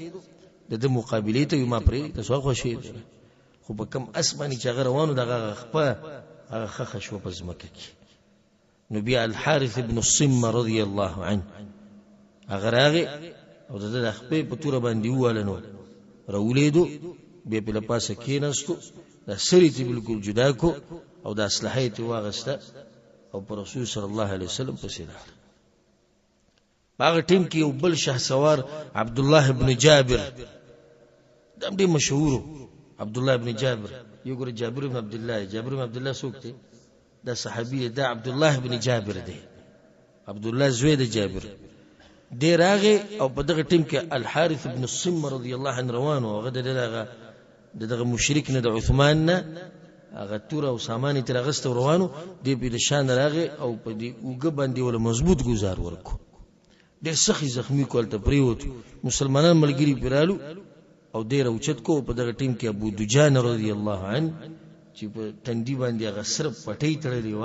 د مقابله ته ما پرې تاسو خوشی خو په کم اسماني چې روانو دغه خپه هغه خخ شو په زمکه کې نو بیا الحارث ابن الصم رضی الله عنه هغه راغی او د خپې په تور باندې والنو راولیدو بیا په لپاسه کېناستو د سری ته بالکل جدا کو او د اصلحه ته واغسته او پر رسول صلی الله علیه وسلم پسې راغی هغه ټیم کې یو بل شهسوار عبد الله ابن جابر دم دې مشهور عبد الله ابن جابر یو ګره جابر ابن عبد الله څوک دی دا صحابي دا عبد الله ابن جابر دی عبد الله زوی د جابر دی راغه او په دغه ټیم کې الحارث ابن الصم رضی الله عنه روانو هغه دغه مشرک نه د عثمان نه هغه تور او سامان تر غست روانو دی په شان راغه او په دې وګ باندې ول مضبوط گزار ورکو ډېر سخی زخمی کول ته پریوت مسلمانان ملګری پیرالو او ډېر اوچت کو په دغه ټیم کې ابو دجان رضی الله عنه چې په تندی باندې هغه صرف پټی تړلی و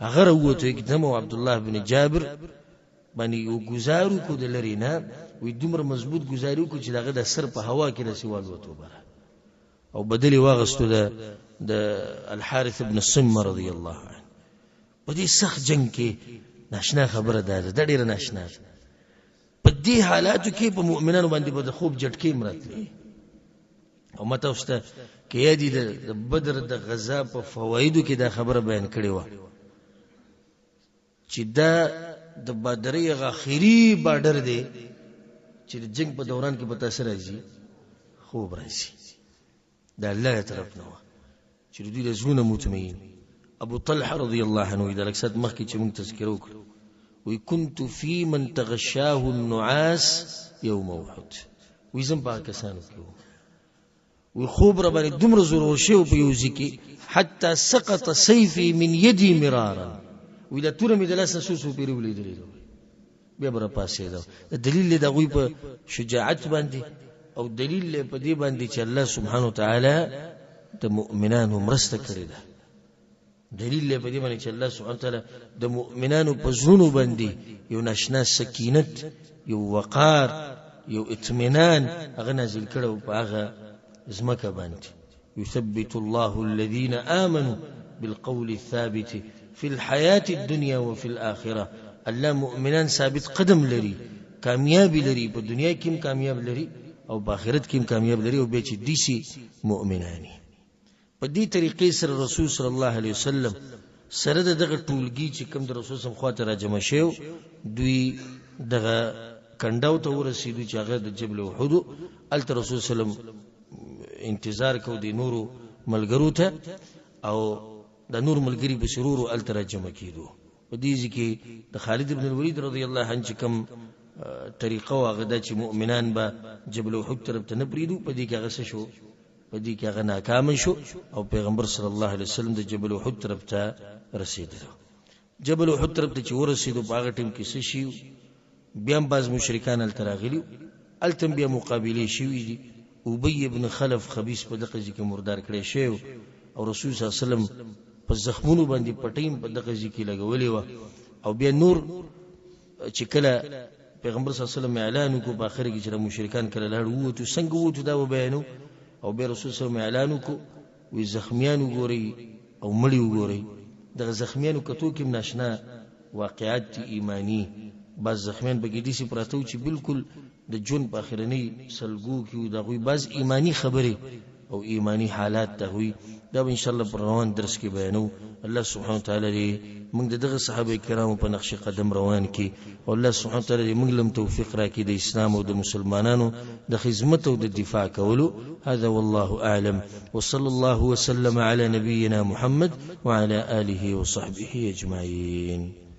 هغه وروته एकदम عبد الله بن جابر باندې یو گزارو کو د لرینا وې دومره مضبوط گزارو کو چې دغه د سر په هوا کې رسول وته بره او بدلی واغستو د الحارث ابن الصم رضی الله عنه په دې سخت جنگ کې ناشنا خبره ده د ډیره ناشنا په دې حالاتو کې په مؤمنانو باندې به خوب جټکې مراتلي او مته واست کې یادی د بدر د غزا په فوایدو کې دا خبره بیان کړې و چې دا د بادرې هغه اخري بارډر دی چې د جنگ په دوران کې پتا سره راځي خوب راځي دا الله طرف نه چې دوی له زړه مطمئن. ابو طلحه رضی الله عنه دا لکسات مخکې چې موږ تذکره وکړو وی كنت في من تغشاه النعاس يوم احد وی زم پاکستان کې وی خوب را باندې دومره زور شو په یو ځکه حتى سقط سيفي من يدي مرارا وی دا تور مې د لاس سوسو پیرو لیدل بیا بر پاسې دا دلیل د غوی په شجاعت باندې او دلیل په دې باندې چې الله سبحانه وتعالى د مؤمنانو مرسته کړی ده. دلیل په دې باندې چې الله سبحانه وتعالى د مؤمنانو په زړونو باندې یو ناشنا سکینت یو وقار یو اطمینان هغه نازل کړو په هغه زمکه باندې. يثبت الله الذين آمنوا بالقول الثابت في الحياة الدنيا وفي الآخرة. الله مؤمنان ثابت قدم لري کامیاب لري په دنیا کې هم کامیاب لري او په آخرت کې هم کامیاب لري او به چې دي مؤمنانی. په دې طریقې سره رسول صلی الله علیه وسلم سره دغه ټولګي چې کوم د رسول سم خواته را جمع شو دوی دغه کنداو ته ورسېدو چې هغه د جبل احد الته رسول سلام انتظار کو د نورو ملګرو ته او د نور ملګری په سرور الته را جمع کیدو. په دې ځکه د خالد ابن الولید رضی الله عنه چې کوم طریقه واغه د چې مؤمنان به جبل احد طرف ته نه پریدو په دې کې هغه شو په دې کې هغه ناکام شو او پیغمبر صلی الله علیه وسلم د جبل احد طرف ته رسیدل. جبل احد طرف ته چې ورسېدو په هغه ټیم کې څه شي بیا باز مشرکان التراغلی التم بیا مقابله شوې دي. ابی ابن خلف خبيث په دغه ځکه مردار کړی شو او رسول صلی الله علیه وسلم په زخمونو باندې پټیم په دغه ځکه لګولې و او بیا نور چې کله پیغمبر صلی الله علیه وسلم اعلان وکړ په اخر کې چې مشرکان کله لاړ وته څنګه وته دا وبینو او به رسول صلی الله علیه وسلم اعلان وکړ وی زخمیان وګوري او مړی وګوري. دغه زخمیانو کتو کې ناشنا واقعات ایمانی بعض زخمیان بګی دي سي پراتو چې بالکل د جون په اخرنی سلګو کې دا غوي بعض ایمانی خبره او ایمانی حالات ته وي دا ان شاء الله پر روان درس کې بیانو. الله سبحانه وتعالى دې موږ دغه صحابه کرامو په نقش قدم روان کې او الله سبحانه وتعالى دې موږ لم توفیق راکړي د اسلام او د مسلمانانو د خدمت او د دفاع کولو. هذا والله اعلم وصلى الله وسلم على نبينا محمد وعلى آله وصحبه اجمعين.